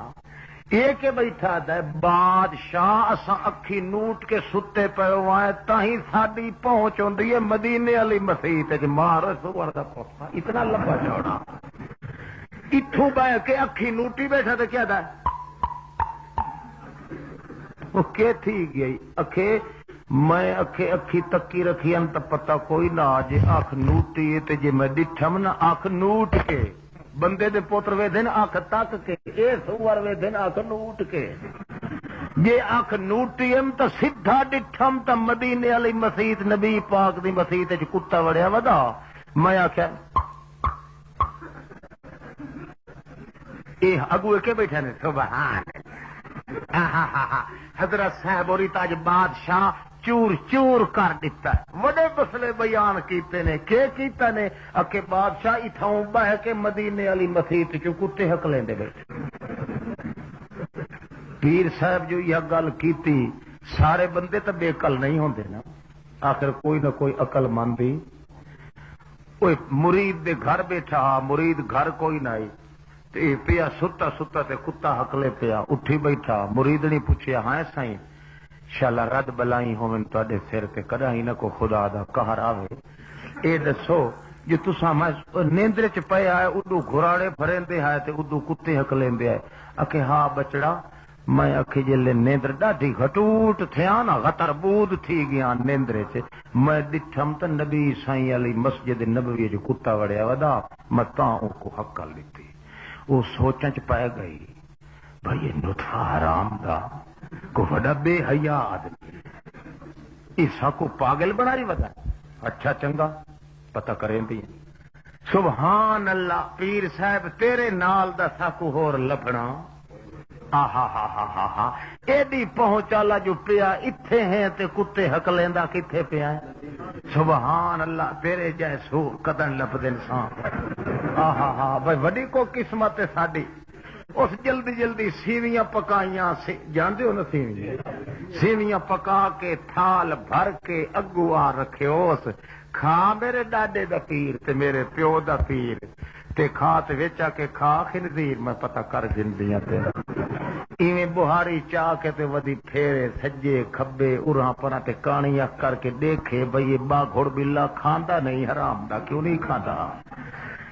اے کہ بیٹھا ہے بادشاہ اساں اکھی نوٹ کے ستے پئے ہوئے تاہیں ساڈی پہنچ ہوندی ہے مدینے والی مسیح تے مار سور دا پوتا اتنا لمبا چوڑا اتھوں بہ کے اکھی نوٹی بیٹھا تے کیا دا وہ کہ تھی گئی اکھے میں اکھی تکی رکھی انت پتہ کوئی نہ جے آنکھ نوٹی تے جے میں ڈٹھم نا آنکھ نوٹ کے بندے دے پوتر وے دن آنکھ تک کے اے سوار وے دن آنکھ نوٹ کے جے آنکھ نوٹی ایم تا سدھا ڈٹھم تا مدینے والی مسجد نبی پاک دی مسجد وچ کتا وڑیا ودا میں آکھیا اے اگوے کے بیٹھے نے سبحان حضرت صاحب اور تاج بادشاہ چور چور کر دیتا ہے وڈے مسئلے بیان کیتے نے کہ کیتا نے اکے بادشاہ اتھاؤں بہ کے مدینے والی مسجد چ کتے حق لیندے بیٹھے پیر صاحب جو یہ گل کیتی سارے بندے تو بے عقل نہیں ہوندے نا آخر کوئی نہ کوئی عقل مندی اوے مرید دے گھر بیٹھا مرید گھر کوئی نہ آئی تے پیا ستا ستا تے کتا ہکلے پیا اٹھی بیٹھا مریدنی پوچھیا ہاں سائیں شالا رد بلائی ہومن تواڈے سر تے کدا ہی نہ کو خدا دا قہر آوے اے دسو جو تساں میں نیندر چ پیا ہے اڈو گھراڑے پھریندے ہے تے اڈو کتے ہکلیندے ہے اکھے ہاں بچڑا میں اکھے جلے نیندر ڈاڈھی گھٹوٹ تھیا نا غتر بود تھی گیا نیندر چ میں ڈٹھم تے نبی سائیں علی مسجد نبوی جو کتا وڑیا ودا میں تاں او کو حق لیتی وہ سوچن چ پی گئی بھائی یہ نطفہ حرام دا کو وڈا بے حیا آدمی اسا کو پاگل بنا رہی ودا اچھا چنگا پتہ کریں دی سبحان اللہ پیر صاحب تیرے نال دا ساکو ہور لبنا آہا ہا ہا ہا ہا ایڈی پہنچالا جو پیا اتھے ہیں تے کتے حق لیندا کتھے پیا ہے سبحان اللہ تیرے جیسو قدن لفظ انسان آہا ہا بھائی وڈی کو قسمت ہے ساڈی اس جلدی جلدی سیویاں پکائیاں جاندے ہو نا سیویاں پکا کے تھال بھر کے اگو آ رکھے اس کھا میرے ڈاڈے دا پیر تے میرے پیو دا پیر تے کھا تے ویچا کے کھا خنزیر میں پتہ کر گندیاں تے ایویں بہاری چاہ کے تے ودی پھیرے سجے کھبے اراں پراں تے کانیاں کر کے دیکھے بھئی با گھڑ بلا کھاندا نہیں حرام دا کیوں نہیں کھاندا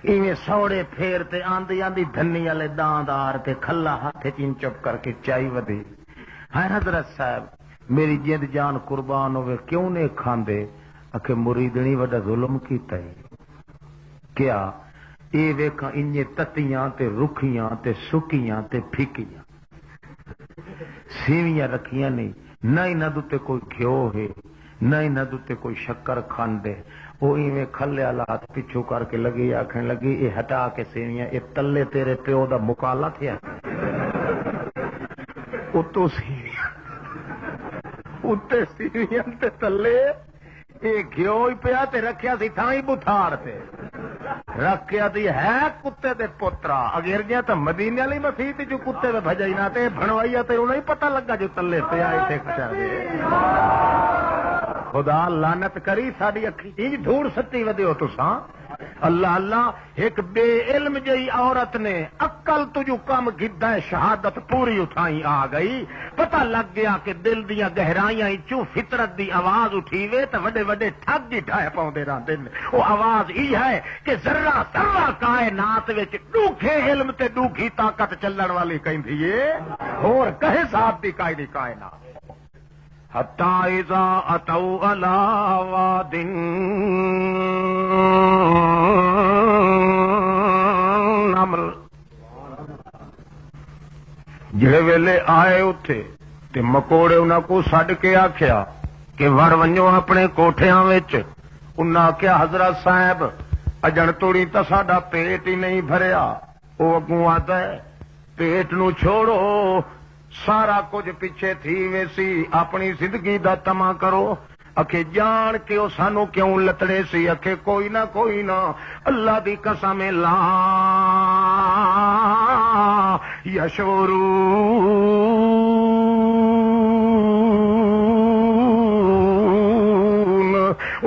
ایویں سوڑے پھیر تے آندی آندی دھنی والے داندار تے کھلا ہاتھ چین چپ کر کے چائی ودی ہائے حضرت صاحب میری جند جان قربان ہوئے کیوں نے کھاندے اکھے مریدنی وڈا ظلم کیتا ہے کیا اے ویکھاں انجے تتیاں تے رکھیاں تے سکیاں تے پھیکیاں سیویاں رکھیاں نہیں نہ انہاں دے کوئی گھیو ہے نہ انہاں دے کوئی شکر کھنڈ ہے وہ ایویں کھلے ہاتھ پچھو کر کے لگی آکھن لگی اے ہٹا کے سیویاں اے تلے تیرے پیو دا مکالا تھیا اتو سیویاں اتے سیویاں تے تلے اے گھیو ہی پیا تے رکھیا سی تھائی بتھاڑ تے رکھیا دی ہے کتے دے پوترا اگر گیا تو مدینے والی مسیح جو کتے دے بھجائی نہ تے بھنوائی تے انہیں پتہ لگا جو تلے پہ آئے تھے کچھ خدا لعنت کری ساری اکھی چیز دھوڑ ستی ودیو تساں اللہ اللہ ایک بے علم جئی عورت نے عقل تجو کم گدا شہادت پوری اٹھائی آ گئی پتہ لگ گیا کہ دل دیاں گہرائیاں چوں فطرت دی آواز اٹھی وے تے وڈے وڈے ٹھگ ہی ٹھائے پاؤندے رہندے نے او آواز ای ہے کہ ذرہ ذرہ کائنات وچ ڈوکھے علم تے ڈوکھی طاقت چلن والی کہندی اے اور کہے ذات دی کائنات حتی اذا اتوا علی واد نمل جڑے ویلے آئے اتے تے مکوڑے انہاں کو سڈ کے آکھیا کہ وڑ ونجو اپنے کوٹھیاں وچ. انہاں آخیا حضرت صاحب اجن توڑی تا ساڈا پیٹ ہی نہیں بھریا. وہ اگوں آتا ہے پیٹ نو چھوڑو سارا کچھ پیچھے تھی ویسی اپنی زندگی دا تما کرو. اکھے جان کے او سانو کیوں لتڑے سی؟ اکھے کوئی نہ اللہ دی قسم لا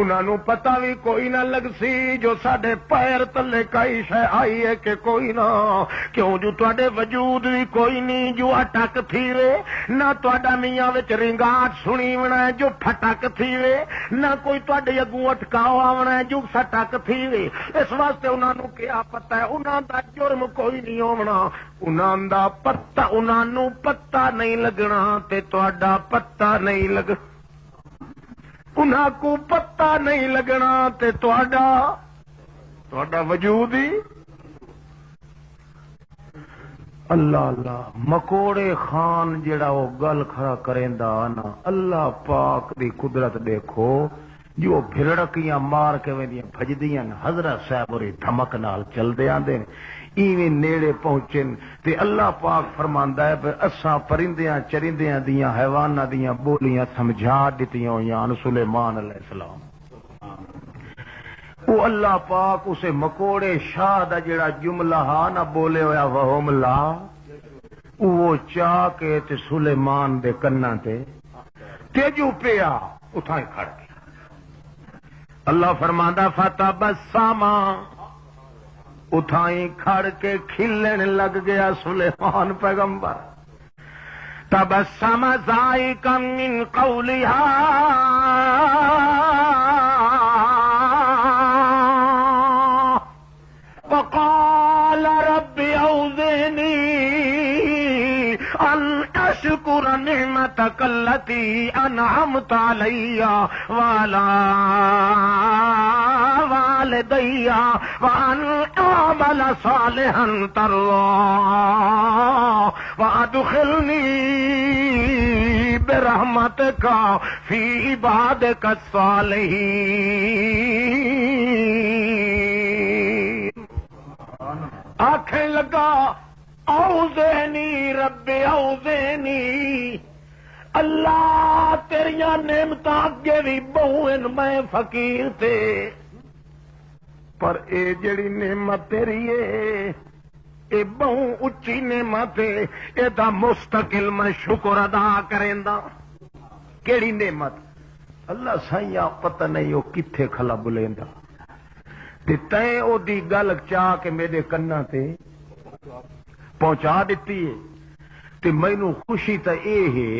انہوں پتہ بھی کوئی نہ لگ سی جو ساڈے پیر تلے کئی شے آئی ہے کہ کوئی نہ. کیوں جو تواڈے وجود بھی کوئی نہیں جو اٹک تھیوے، نہ تواڈا میاں وچ رنگاٹ سنی ونا جو پھٹک تھیوے، نہ کوئی تواڈے اگوں اٹکاؤ آونا جو سٹک تھیوے. اس واسطے انہوں کیا پتہ ہے انہوں دا جرم کوئی نہیں ہونا، انہوں دا پتہ انہوں پتہ نہیں لگنا تے تواڈا پتہ نہیں لگ انہاں کو پتہ نہیں لگنا تے تواڈا وجود ہی. اللہ اللہ مکوڑے خان جڑا وہ گل کھڑا کریندا نا، اللہ پاک دی قدرت دیکھو جو بھرڑکیاں مار کے ویندیاں بھجدیاں. حضرت صاحب اور دھمک نال چلدے آندے ایویں نیڑے پہنچن تے اللہ پاک فرماندا ہے کہ اساں پرندیاں چرندیاں دیاں حیواناں دیاں بولیاں سمجھا دتیاں ہویاں سلیمان علیہ السلام. وہ اللہ پاک اسے مکوڑے شاہ دا جڑا جملہ ہا نہ بولے ہویا وہم لا وہ چاہ کے تے سلیمان دے کناں تے جو پیا اتھائیں کھڑ گیا. اللہ فرماندا فتبسم اتھائیں کھڑ کے کھلن لگ گیا سلیمان پیغمبر. تبسم ضاحکا من قولها وقال رب اوزعنی ان اشکر نعمتک التی انعمت علی وعلی والدی وان اعمل صالحا ترضاه وادخلنی برحمتک فی عبادک الصالحین. آنکھیں لگا اوزعنی رب اوزعنی اللہ تیریاں نعمتاں اگے بھی بہن میں فقیر تے پر اے جڑی نعمت تیری ہے اے بہوں اچھی نعمت ہے اے دا مستقل میں شکر ادا کریندا. کیڑی نعمت؟ اللہ سائیاں پتہ نہیں وہ کتھے کھلا بلیندا تے تیں او دی گل چاہ کے میرے کناں تے پہنچا دیتی ہے. تے مینوں خوشی تے اے ہے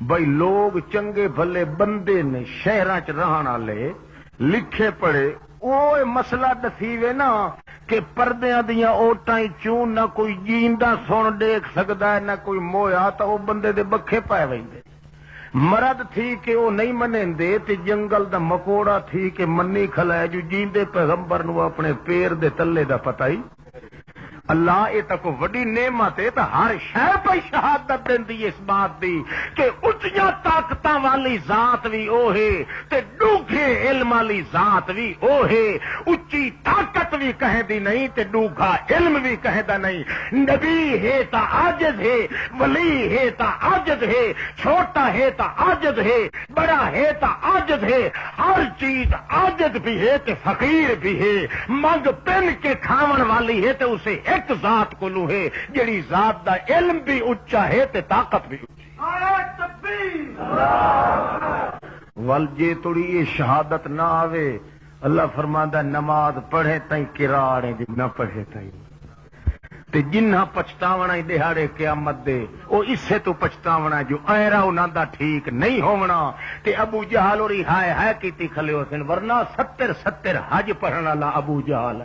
بھئی لوگ چنگے بھلے بندے نے شہراں چ رہن والے لکھے پڑھے او مسئلہ دسیوے نا کہ پردیاں دیاں اوٹاں چوں نہ کوئی جیندا سن دیکھ سکدا ہے نہ کوئی مویا تا او بندے دے بکھے پائے ویندے. مرد تھی کہ وہ نہیں منیندے تے جنگل دا مکوڑا تھی کہ منی کھلائے جو جیندے پیغمبر نو اپنے پیر دے تلے دا پتہ ہی. اللہ اے تک وڈی نعمت ہے تو ہر شہر پہ شہادت دیندی اس بات دی کہ اچیاں طاقتاں والی ذات بھی او ہے تے ڈوگھے علم والی ذات بھی او ہے. اچھی طاقت بھی کہہ دی نہیں تے ڈوگھا علم بھی کہہ دا نہیں. نبی ہے تا عاجز ہے، ولی ہے تا عاجز ہے، چھوٹا ہے تا عاجز ہے، بڑا ہے تا عاجز ہے. ہر چیز عاجز بھی ہے تے فقیر بھی ہے. منگ پن کے کھاون والی ہے تے اسے ایک ذات کو لو ہے جڑی ذات دا علم بھی اچا ہے تے طاقت بھی اچھی. ول جے توڑی یہ شہادت نہ آوے اللہ فرماندا نماز پڑھے تائیں کراڑے دی نہ پڑھے تائیں تے جنہ پچھتاونا دہاڑے قیامت دے او اسے تو پچھتاونا جو ایرا انہاں دا ٹھیک نہیں ہونا. تے ابو جہل اور ہائے کیتی کھلے ہوسن ورنہ 70 حج پڑھن والا ابو جہل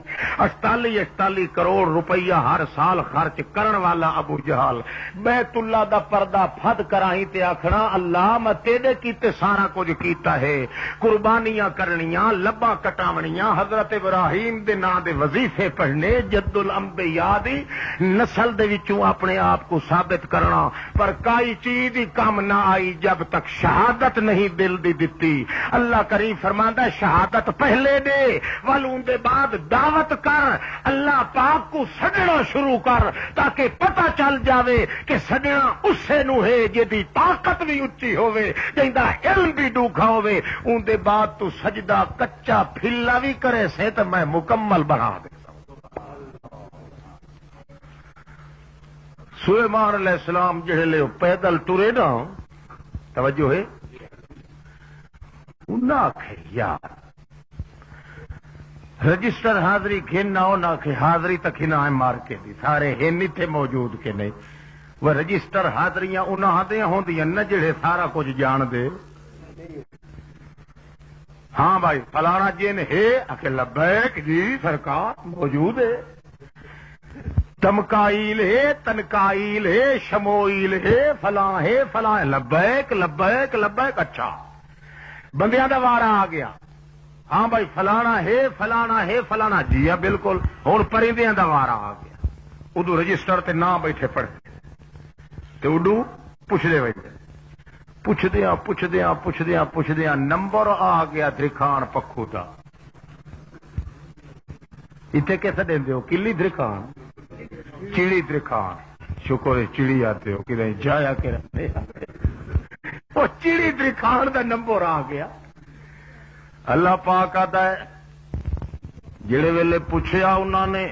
48 کروڑ روپیہ ہر سال خرچ کرن والا ابو جہل بیت اللہ دا پردہ پھد کرائی تے آکھنا اللہ میں تیرے کیتے سارا کچھ کیتا ہے. قربانیاں کرنیاں لباں کٹاونیاں حضرت ابراہیم دے نام دے وظیفے پڑھنے جد الانبیاء دی نسل دے وچوں اپنے آپ کو ثابت کرنا، پر کئی چیز ہی کم نہ آئی جب تک شہادت نہیں دل دی دتی۔ اللہ کریم فرماندا ہے شہادت پہلے دے ولوں دے بعد دعوت کر، اللہ پاک کو سڈنا شروع کر تاکہ پتہ چل جاوے کہ سڈنا اسے نو ہے جدی طاقت بھی اچھی ہوے، جیندا علم بھی ڈوکھا ہوے، اون دے بعد تو سجدہ کچا پھلا بھی کرے سے تے میں مکمل بنا دے۔ سلیمان علیہ السلام جہے لے پیدل ٹرے نا، توجہ ہے، انہاں آکھے یار رجسٹر حاضری کھینا ہونا کہ حاضری تک ہی نہ مار کے دی سارے ہن تھے موجود کے نہیں، وہ رجسٹر حاضریاں انہاں دے ہوندیاں نہ جڑے سارا کچھ جان دے۔ ہاں بھائی فلانا جن ہے آکھے لبیک جی سرکار موجود ہے، تمکائیل ہے، تنکائیل ہے، شموئیل ہے، فلاں ہے، فلاں لبیک لبیک لبیک۔ اچھا بندیاں دا وارا آ گیا، ہاں بھائی فلانا ہے فلانا ہے فلانا، جی ہاں بالکل، ہوں پرندیاں دا وارا آ گیا، ادو رجسٹر تے نام بیٹھے پڑھتے تے اڈو پوچھتے بیٹھے، پوچھدیاں پوچھدیاں پوچھدیاں پوچھدیاں نمبر آ گیا درخان پکھو دا۔ اتنے کیسے دیندے ہو؟ کلی درخان، چڑی درخان، شکر ہے چڑی آتے ہو کہ جایا کہ وہ چڑی درخان دا نمبر آ گیا۔ اللہ پاک آتا ہے جڑے ویلے پوچھیا انہوں نے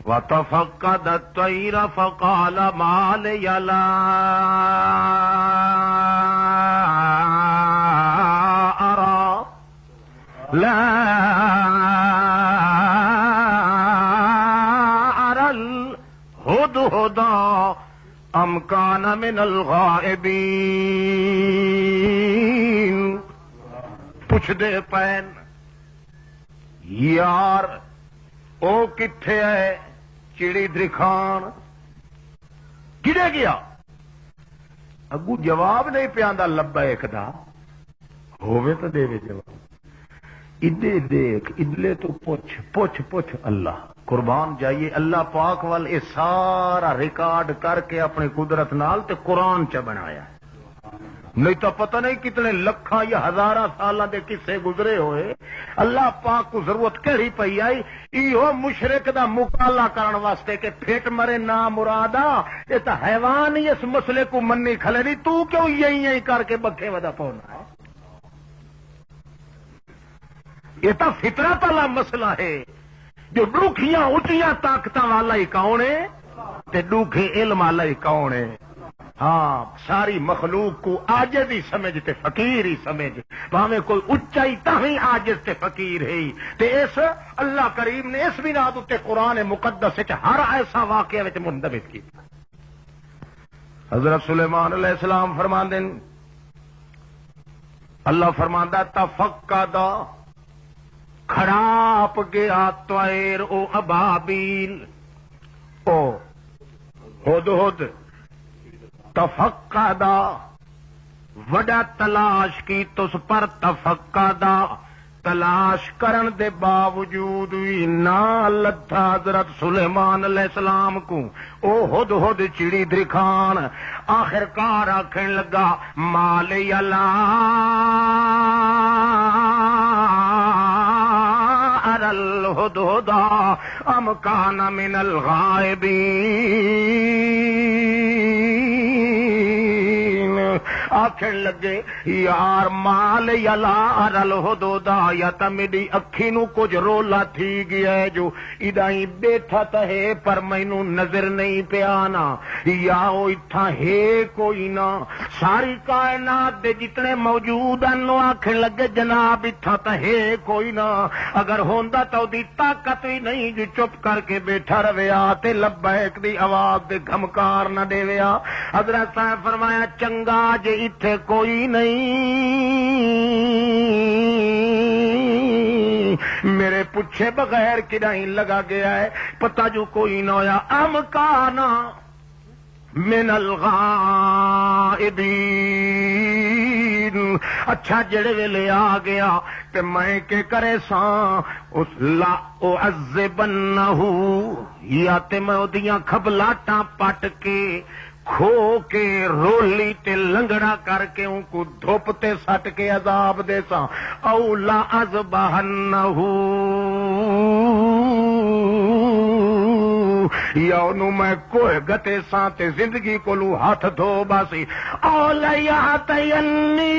وَتَفَقَّدَ الطَّيْرَ فَقَالَ مَا لِيَ لَا أَرَى الْهُدْهُدَ أَمْ كَانَ مِنَ الْغَائِبِينَ۔ پوچھ دے پین یار او کتھے ہے چڑی درخان کدے گیا؟ اگو جواب نہیں پیاندا لبیک دا، ہووے تو دے جواب، ادے دیکھ ادلے تو پوچھ پوچھ پوچھ۔ اللہ قربان جائیے اللہ پاک وال اے سارا ریکارڈ کر کے اپنی قدرت نال تے قرآن چ بنایا ہے، نہیں تو پتہ نہیں کتنے لکھاں یا ہزاراں سالاں دے قصے گزرے ہوئے۔ اللہ پاک کو ضرورت کیڑی پئی آئی ایہو مشرک دا مقابلہ کرن واسطے کہ پھٹ مرے نا مرادا، یہ تو حیوان ہی اس مسئلے کو منی کھلے نہیں، تو کیوں یہی کر کے بکھے ودا پونا ہے؟ یہ تو فطرت والا مسئلہ ہے، جو ڈوکھیاں اچیاں طاقتاں والا ہی کون ہے تے ڈوکھے علم والا ہی کون ہے؟ ہاں ساری مخلوق کو عاجز ہی سمجھتے فقیر ہی سمجھ، بھاویں کوئی اچائی تاہیں عاجز تے فقیر ہے ہی تے اس اللہ کریم نے اس بنا تے قرآن مقدس وچ ہر ایسا واقعہ وچ مندرج کیتا۔ حضرت سلیمان علیہ السلام فرماندے اللہ فرماندا تفقد کھڑاپ گیا طیر او ابابیل، او ہد ہد تفقدا وڈا تلاش کی تس پر تفقدا، تلاش کرن دے باوجود بھی نہ لتھا حضرت سلیمان علیہ السلام کو او ہد ہد چڑی درخان۔ آخر کار آکھن لگا مالی اللہ ارى الهدهد ام كان من الغائبين۔ آکھن لگے یار مال یلا ارل ہدودا، یا تا میری اکھی نو کچھ رولا تھی گیا ہے جو ادائی بیٹھا تا ہے پر مینو نظر نہیں پیانا، یا وہ اتھا ہے کوئی نہ، ساری کائنات دے جتنے موجود ہیں نو آکھن لگے جناب اتھا تا ہے کوئی نہ، اگر ہوندا تو دی طاقت ہی نہیں جو چپ کر کے بیٹھا رویا تے لبیک دی آواز دے گھمکار نہ دے ویا۔ حضرت صاحب فرمایا چنگا جے اتھے کوئی نہیں، میرے پوچھے بغیر کدائیں لگا گیا ہے، پتہ جو کوئی نہ ہویا ام کانا من الغائبین، اچھا جڑے ویلے آ گیا تے میں کے کرے ساں اس لا اعذبنہ یا تے میں اودیاں کھبلاٹاں پٹ کے کھو کے رولی تے لنگڑا کر کے ان کو دھوپ تے سٹ کے عذاب دے ساں او لا اذبحنہ یا انہوں میں کوہ گتے ساں تے زندگی کو لو ہاتھ دھو باسی او لیاتینی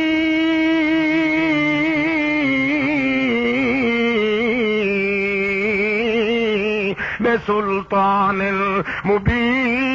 بے سلطان المبین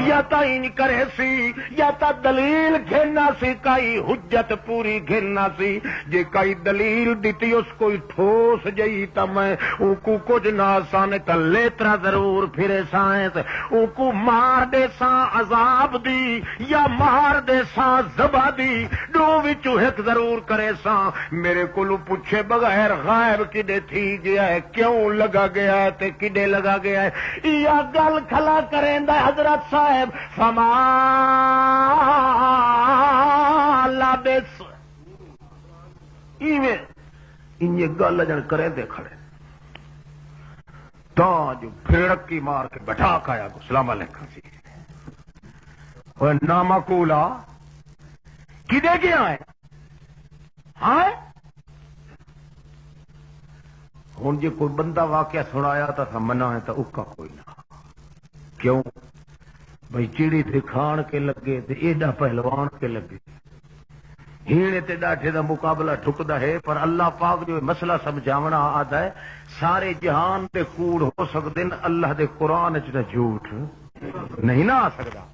یا تا ان کرے سی یا تا دلیل گھننا سی کئی حجت پوری گھننا سی جے کئی دلیل دیتی اس کوئی ٹھوس جئی تا میں او کو کچھ نہ آسانے تا لیترا ضرور پھرے سائنس او کو مار دے ساں عذاب دی یا مار دے ساں زبا دی دو وچوں ایک ضرور کرے ساں میرے کولو پوچھے بغیر غائب کدے تھی گیا ہے کیوں لگا گیا ہے تے کدے لگا گیا ہے یا گل کھلا کریندا حضرت صاحب فما لابس ایویں یہ گل جن کریں دے کھڑے تا جو پھڑکی مار کے بٹھا کھایا کو سلام علیکم سی اور نامعقولا کدے گیا ہے ہاں ہوں جی کوئی بندہ واقعہ سنایا تھا منع ہے تو اکا کوئی نہ کیوں بھئی چیڑی تھے کھان کے لگے تے ایڈا پہلوان کے لگے ہینے تے ڈاٹھے دا مقابلہ ٹھکدا ہے پر اللہ پاک جو مسئلہ سمجھاونا آتا ہے سارے جہان دے کوڑ ہو سکتے ہیں اللہ دے قرآن چ جھوٹ نہیں نہ آ سکتا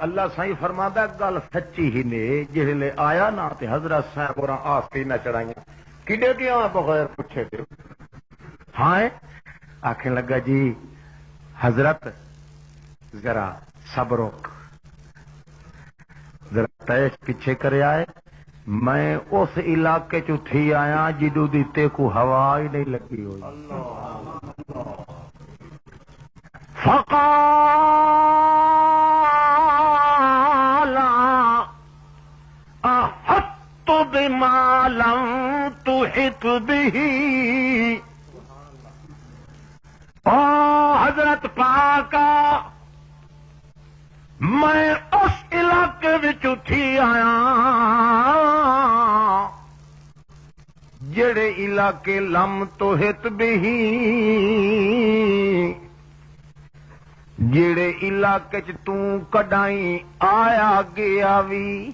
اللہ سائیں فرماتا ہے گل سچی ہی نے جہلے آیا نہ تے حضرت صاحب اور آستی نہ چڑھائیاں کڈے گیا بغیر پوچھے تے ہاں آکھنے لگا جی حضرت ذرا صبرو ذرا تیش پیچھے کرے آئے میں اس علاقے چ تھی آیا جدو دیتے کو ہوا ہی نہیں لگی ہوئی فقال احط بما لم تحط به حضرت پاکا میں اس علاقے وچ تھی آیا جڑے علاقے لم تحط به جڑے علاقے چ تو کڈائی آیا گیا وی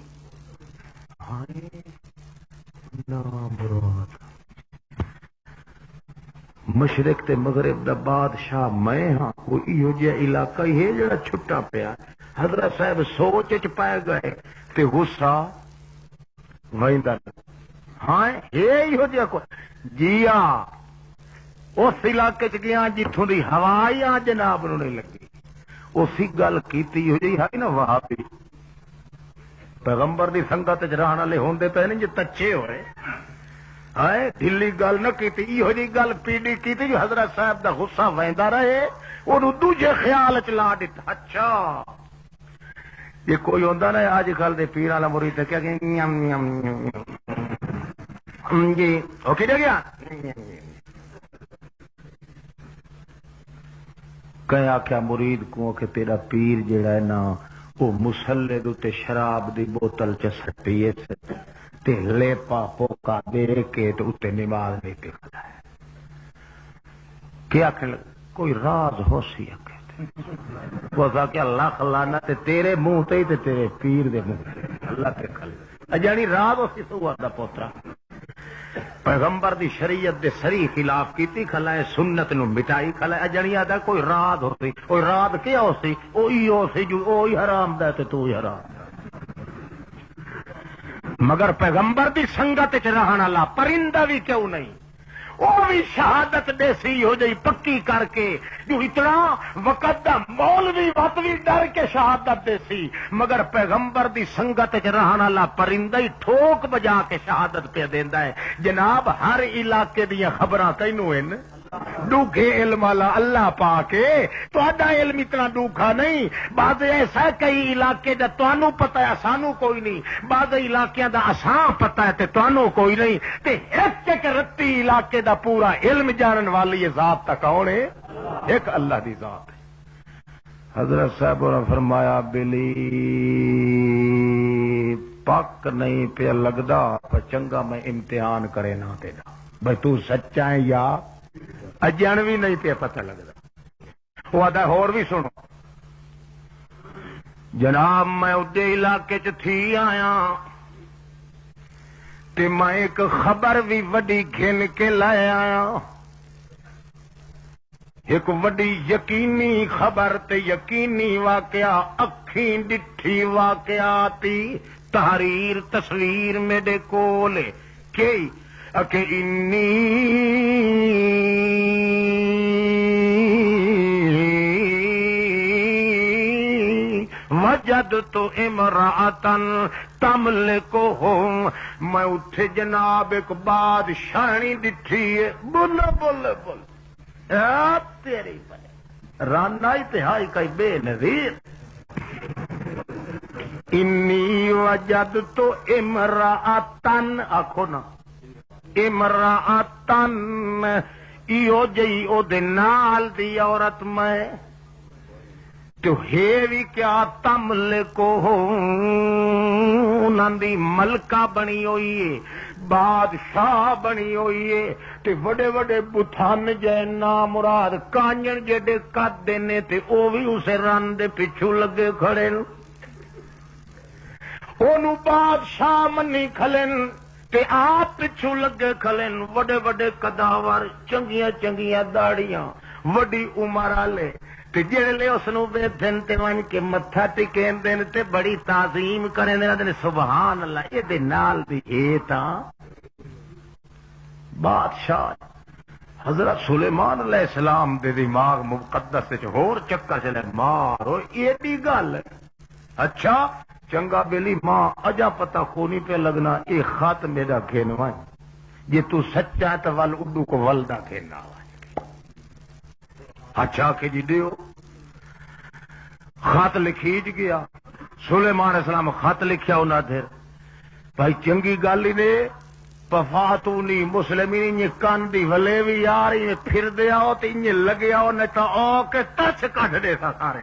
مشرق تے مغرب دا بادشاہ میں ہاں کوئی ایہو جہا علاقہ ہی ہے جڑا چھٹا پیا حضرت صاحب سوچ چ پائے گئے تے غصہ ویندا ہاں ایہو جہا کوئی جیا اس علاقے چ گیا جتھوں دی ہوا ہی آ جناب نوں نہیں لگی اسی گل کیتی ہو جی ہے نا وہابی پیغمبر دی سنگت چ رہن والے ہوندے پے نہیں جے تچے ہوئے ہائے ڈھلی گل نہ کیتی ایہو جی گل پیڑی کیتی جو حضرت صاحب دا غصہ ویندا رہے اونوں دوجے خیال چ لا دتا اچھا یہ کوئی ہوندا نا اج کل دے پیر والا مرید کیا کہ جی او کدے گیا کہا کیا مرید کو کہ تیرا پیر جڑا ہے نا وہ مسلے دے شراب دی بوتل چ سٹی تے لیپا پوکا دے کے تے اتے نماز نہیں پڑھتا ہے کیا کوئی راز ہو سی وہ کہ اللہ لعنت تیرے منہ تے تے تیرے پیر دے منہ تے اللہ تے کھل جانی راز ہو سی سوار دا پوترا پیغمبر دی شریعت دے سری خلاف کیتی کھلائے سنت نو مٹائی کھلائے جانی آدھا کوئی راز ہو سی کوئی راز کیا ہو سی اوہی ہو سی جو اوہی حرام دا تے تو ہی حرام مگر پیغمبر دی سنگت چ رہن والا پرندہ بھی کیوں نہیں وہ بھی شہادت دے سی ہو جائی پکی کر کے جو اتنا وقت دا مولوی وقت بھی ڈر کے شہادت دے سی مگر پیغمبر دی سنگت چ رہن والا پرندہ ہی ٹھوک بجا کے شہادت پہ دیندا ہے جناب ہر علاقے دیا خبراں کینوں ہیں ڈوکھے علم والا اللہ پا کے تہاڈا علم اتنا ڈوکھا نہیں. بعض ایسا کئی علاقے دا تانوں پتہ ہے سانو کوئی نہیں, بعض علاقے دا اساں پتہ ہے تے تانوں کوئی نہیں, تے ایک رتی علاقے دا پورا علم جانن والی ذات تک کون ہے؟ ایک اللہ دی ذات ہے. حضرت صاحب نے فرمایا بلی پک نہیں پہ لگدا پر چنگا میں امتحان کرے نہ تیرا بھائی تو سچا ہے یا اجن بھی نہیں پہ پتہ لگدا. وہ آدھا ہور بھی سنو جناب میں اڈے علاقے چ تھی آیا تے میں ایک خبر بھی وڈی گھن کے لے آیا, ایک وڈی یقینی خبر تے یقینی واقعہ اکھیں ڈٹھی واقعاتی تحریر تصویر میرے کول کہ انی وجدت امرأتن تملکہم, میں اٹھے جناب ایک بادشاہنی ڈٹھی ہے. بول بول بول تیری بنے رانا انتہائی کئی بے نظیر. انی وجدت امرأتن آخو نا امرأتن ایو جئی او دے نال دی عورت میں تو ہے بھی کیا تملکو انہاں دی ملکہ بنی ہوئی ہے بادشاہ بنی ہوئی ہے تے وڈے وڈے بتھان جے نامراد کانجن جڑے کد دینے تے او بھی اسے رن دے پچھو لگے کھڑے اونوں بادشاہ منی کھلن تے آپ پچھو لگے کھلن وڈے وڈے قداور چنگیاں چنگیاں داڑیاں وڈی عمر والے تے جڑے لے اس نو ویکھن تے ون کے متھا ٹکین دین تے بڑی تعظیم کرن دے سبحان اللہ اے دے نال دی اے تا بادشاہ. حضرت سلیمان علیہ السلام دے دماغ مقدس وچ ہور چکر چلے مارو ایڈی گل. اچھا چنگا بیلی ماں اجا پتہ کونی پہ لگنا اے خط میرا گھنوا جے تو سچا تے ول اڈو کو ولدا کھینا. اچھا کہ جی دیو خط لکھیج گیا سلیمان علیہ السلام خط لکھیا انہاں دیر بھائی چنگی گل ہی نے پفاتونی مسلمین یہ کان دی ولے بھی یار یہ پھر دیا ہو تے انہیں لگیا ہو نہیں تا او کے ترچ کٹ دے سا سارے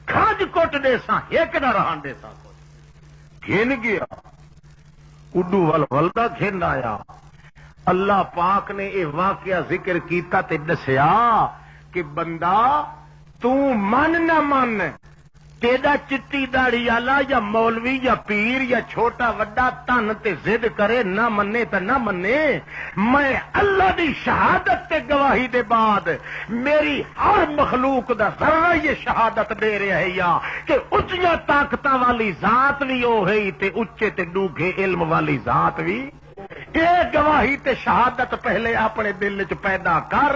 کھاج کٹ دے سا ایک نہ رہان دے سا گھن گیا اڈو ولدہ گھن آیا. اللہ پاک نے یہ واقعہ ذکر کیتا تے دسیا کہ بندہ تو من نہ من تیرا چٹی داڑی والا یا مولوی یا پیر یا چھوٹا وڈا تن تے ضد کرے نہ منے تے نہ منے, میں اللہ دی شہادت تے گواہی دے بعد میری ہر مخلوق دا ذرہ یہ شہادت دے رہا ہے یا کہ اچیاں طاقتاں والی ذات بھی او ہے تے اچے تے ڈوگھے علم والی ذات بھی. اے گواہی تے شہادت پہلے اپنے دل چ پیدا کر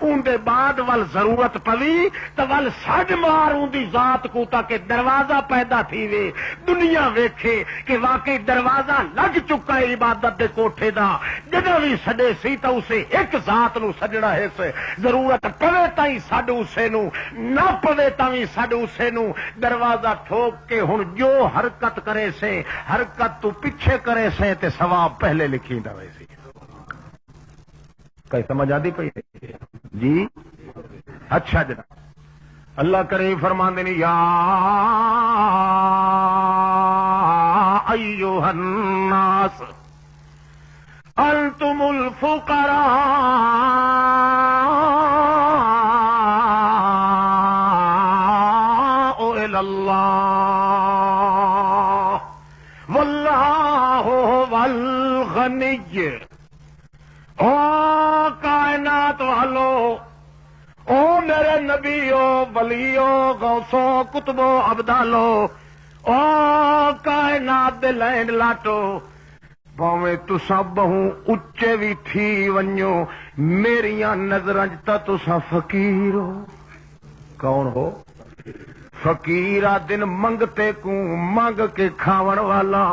ان دے بعد ول ضرورت پوی تو ول سڈ مار ان دی ذات کو تاکہ دروازہ پیدا تھی وے دنیا ویکھے کہ واقعی دروازہ لگ چکا ہے عبادت دے کوٹھے دا. جدوں بھی سڈے سی تو اسے ایک ذات نو سجنا ہے ضرورت پوے تائیں سڈ اسے نو نہ پوے تائیں سڈ اسے نو دروازہ ٹھوک کے ہن جو حرکت کرے سے حرکت تو پیچھے کرے سے تے ثواب پہلے لکھی دا ویسی. کئی سمجھ آتی پئی جی. اچھا جناب اللہ کریم فرماندے نے یا ایھا الناس انتم الفقراء الی اللہ واللہ هو الغنی. او کائنات والو او میرے نبیو ولیو غوثو کتبو عبدالو او کائنات دے لینڈ لاٹو پاویں تساں بہوں اچے بھی تھی ونجو میریاں نظراں تا تساں فقیر ہو. کون ہو؟ فقیرا دن منگتے کو منگ کے کھاون والا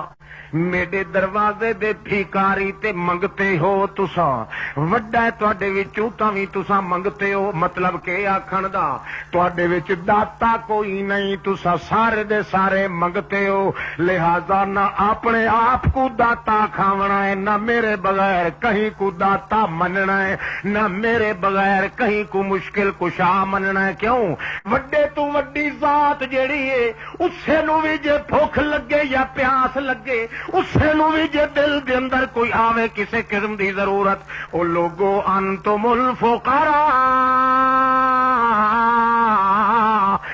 میرے دروازے دے بھیکاری تے منگتے ہو تساں وڈا ہے تواڈے وچوں تاں وی تساں منگتے ہو مطلب کہ آکھن دا تواڈے وچ داتا کوئی نہیں تساں سارے دے سارے منگتے ہو لہذا نہ اپنے آپ کو داتا کھاونا ہے نہ میرے بغیر کہیں کو داتا مننا ہے نہ میرے بغیر کہیں کو مشکل کشا مننا ہے کیوں وڈے تو وڈی ذات جیڑی ہے اسے نو بھی جے بھوک لگے یا پیاس لگے اسے نو بھی جے دل دے اندر کوئی آوے کسی قسم دی ضرورت او لوگو انتم الفقراء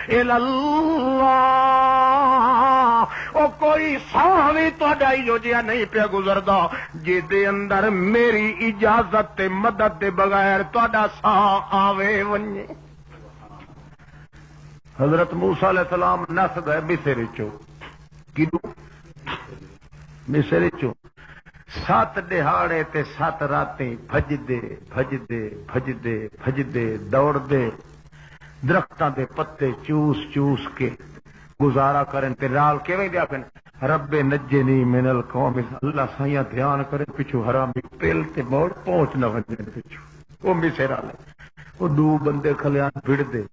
الی اللہ او کوئی ساہ بھی تہاڈا ایو جہا نہیں پیا گزردا جے دے اندر میری اجازت تے مدد دے بغیر تہاڈا ساہ آوے ونجے حضرت موسیٰ علیہ السلام نس گئے مصر چو مصر چو 7 دہاڑے تے 7 راتیں بھجدے بھجدے بھجدے بھجدے دوڑدے درختاں دے پتے چوس چوس کے گزارا کرن تے رال کیویں دیا پن رب نجنی من القوم اللہ سائیں دھیان کرے پچھو حرامی پل تے موڑ پہنچ نہ ونجن پچھو وہ مصر والے وہ 2 بندے کھلیان بھڑ دے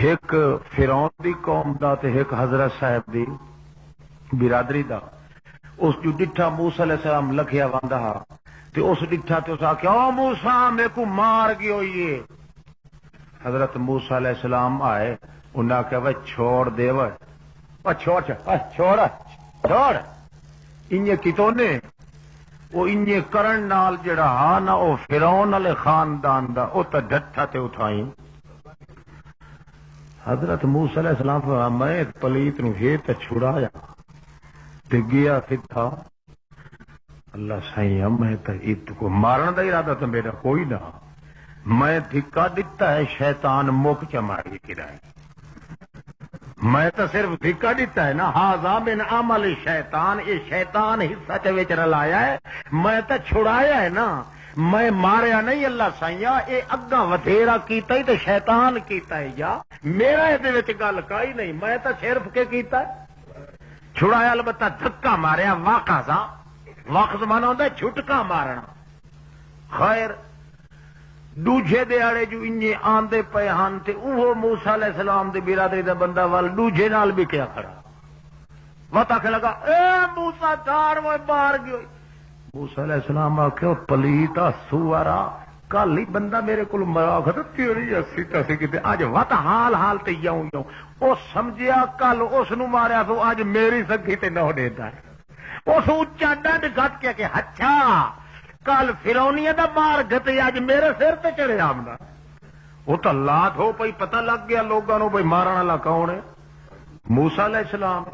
ایک فرعون دی قوم دا تے ایک حضرت صاحب دی برادری دا اس جو ڈٹھا موسیٰ علیہ السلام لکھیا واندا تے اس ڈٹھا تے اس آکھیا او موسیٰ میں کو مار گئی ہوئی ہے حضرت موسیٰ علیہ السلام آئے انہاں کہا وہ چھوڑ دے وہ چھوڑ انہیں کتوں نے وہ انہیں کرن نال جڑا ہاں نا او فرعون علیہ خاندان دا او تا ڈٹھا تے اٹھائیں حضرت موسیٰ علیہ السلام فرمایا میں پلیت نو ہے تے چھڑایا تے گیا سدھا اللہ سائیں میں تے عید کو مارن دا ارادہ تو میرا کوئی نہ میں دھکا دیتا ہے شیطان موک چماری کرائے میں تو صرف دھکا دیتا ہے نا ہاذا من عمل شیطان یہ شیطان حصہ چ وچ رلایا ہے میں تو چھڑایا ہے نا میں ماریا نہیں اللہ سائیا اے اگا وتھیرا کیتا ہی تے شیطان کیتا ہے یا میرا اے وچ گل کائی نہیں میں تو صرف کے کیتا ہے چھڑایا البتہ دھکا ماریا واقع سا وقت مانا ہوندا ہے جھٹکا مارنا خیر دوجے دیاڑے جو انجے آندے پے ہن تے اوہ موسیٰ علیہ السلام دی برادری دا بندہ وال دوجے نال بھی کیا کھڑا وتا کہ لگا اے موسیٰ دار وہ باہر گئی موسیٰ علیہ السلام آکھیا پلیتا سوارا کل ہی بندہ میرے کو مرا کھتا تیری اسی تسی کیتے اج وت حال حال تے یوں او سمجھیا کل اس نو ماریا تو اج میری سگھی تے نہ دیندا ہے اس اونچا ڈڈ گھٹ کے کہ اچھا کل فرعونیہ دا مار گتے اج میرے سر تے چڑھے آمدا وہ تو لات ہو پئی پتہ لگ گیا لوگاں نو بھئی مارن والا کون ہے موسیٰ علیہ السلام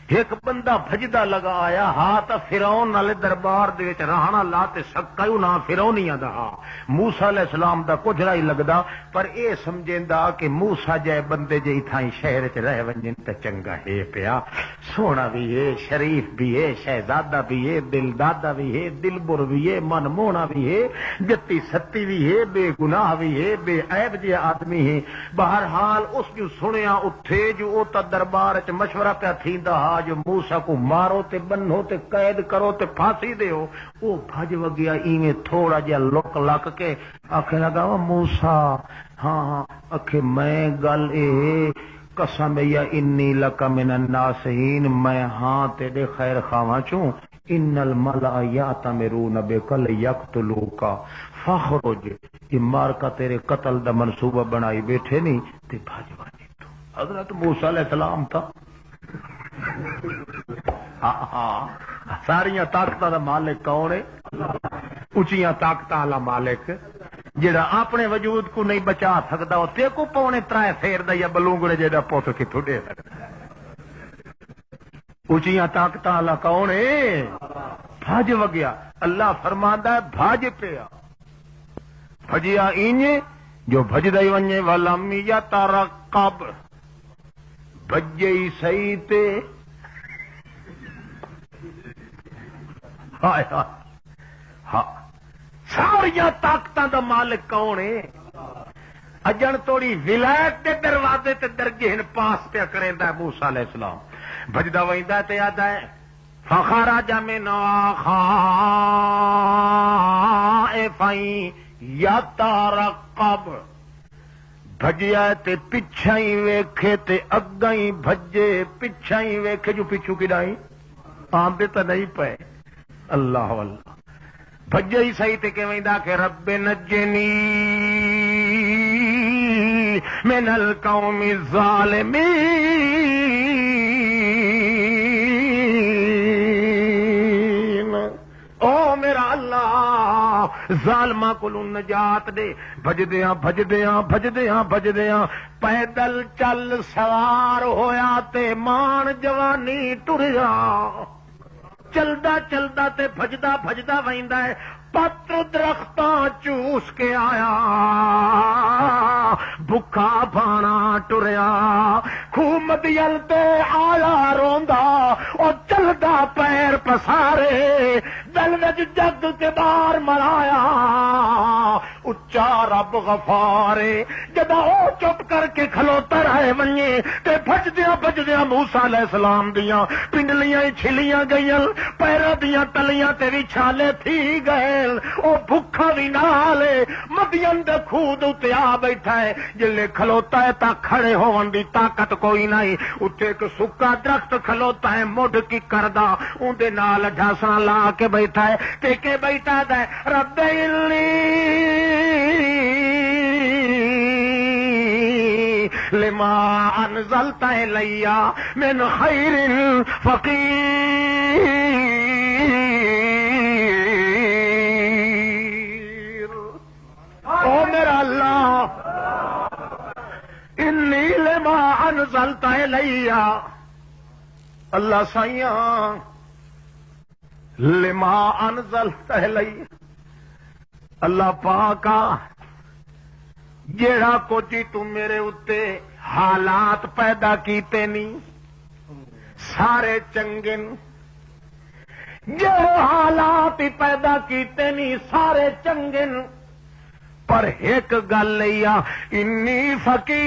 ایک بندہ بھجدا لگا آیا ہاں تا فرعون والے دربار دے وچ رہنا لا تے سکا ہی نہ فرعونیاں دا ہاں موسیٰ علیہ السلام دا کچھ نہیں لگدا پر اے سمجھیندا کہ موسیٰ جے بندے جے تھائی شہر وچ رہ ونجن تے چنگا ہے پیا سونا بھی ہے شریف بھی ہے شہزادہ بھی ہے دل دادا بھی ہے دل بر بھی ہے من مونا بھی ہے جتی ستی بھی ہے بے گناہ بھی ہے بے عیب جے آدمی ہے بہرحال اس جو سنیا اٹھے جو او تا دربار وچ مشورہ پیا تھیندا جو موسیٰ کو مارو تے بنو تے قید کرو تے پھانسی دیو او بھج وگیا ایویں تھوڑا جہا لک لک کے آکھے لگا موسیٰ ہاں آکھے میں گل اے قسم یا انی لک من الناصحین میں ہاں تیرے خیر خواہاں چوں ان الملأ یأتمرون بک لیقتلوک فاخرج یہ مار کا تیرے قتل دا منصوبہ بنائی بیٹھے نہیں تے بھج وجے تو حضرت موسیٰ علیہ السلام تھا ساریا طاقت دا مالک کون ہے اچیاں طاقت والا مالک جڑا اپنے وجود کو نہیں بچا سکتا وہ تے کو پونے 3 پھیر دا یا بلونگڑے جڑا پوت کتھوں دے سکتا اچیاں طاقت والا کون ہے بھج وگیا اللہ فرماندا ہے بھج پیا بھجیا انج جو بھجدا ہی ونجے ولم یترقب بجے ہی صحیح تے ہاں ساریا طاقتاں دا مالک کون ہے اجن توڑی ولایت دے دروازے تے درجے ہن پاس پیا کریندا ہے موسیٰ علیہ السلام بجدا ویندا تے آدا ہے فخرج منها خائفا يترقب بھجیا تے پچھا ہی ویکھے تے اگا ہی بھجے پچھا ہی ویکھے جو پچھو کڈائی آندے تو نہیں پے اللہ واللہ بھجے ہی صحیح تے کہ ویندا کہ رب نجنی من القوم الظالمین او میرا اللہ ظالماں کولوں نجات دے بھجدیاں بھجدیاں بھجدیاں بھجدیاں پیدل چل سوار ہویا تے مان جوانی ٹریا چلدا چلدا تے بھجدا بھجدا ویندا ہے پتر درختاں چوس کے آیا بھکا بھانا ٹریا خوہ مدین تے آیا روندا او چلدا پیر پسارے دل وچ جگ کے بار مرایا اچا رب غفارے جدا او چپ کر کے کھلوتا رہے ونجے تے بھجدیاں موسیٰ علیہ السلام دیاں پنڈلیاں چھلیاں گئیاں پیراں دیاں تلیاں تے بھی چھالے تھی گئے او بھکھا بھی نالے مدین دے خود تے آ بیٹھا ہے جلے کھلوتا ہے تا کھڑے ہون دی طاقت کوئی نہیں اتے ایک سکا درخت کھلوتا ہے مڈھ کی کردا اون دے نال ڈھاساں لا کے بیٹھا ہے تے کہ بیٹھا ہے رب انی لما انزلت الی من خیر فقیر او میرا اللہ انی لما انزلت الی اللہ سائیاں لما انزلت الی اللہ پاکا جیڑا کچھ تو میرے اتے حالات پیدا کیتے نہیں سارے چنگن جو حالات پیدا کیتے نہیں سارے چنگن پر ایک گل لیا انی فقیر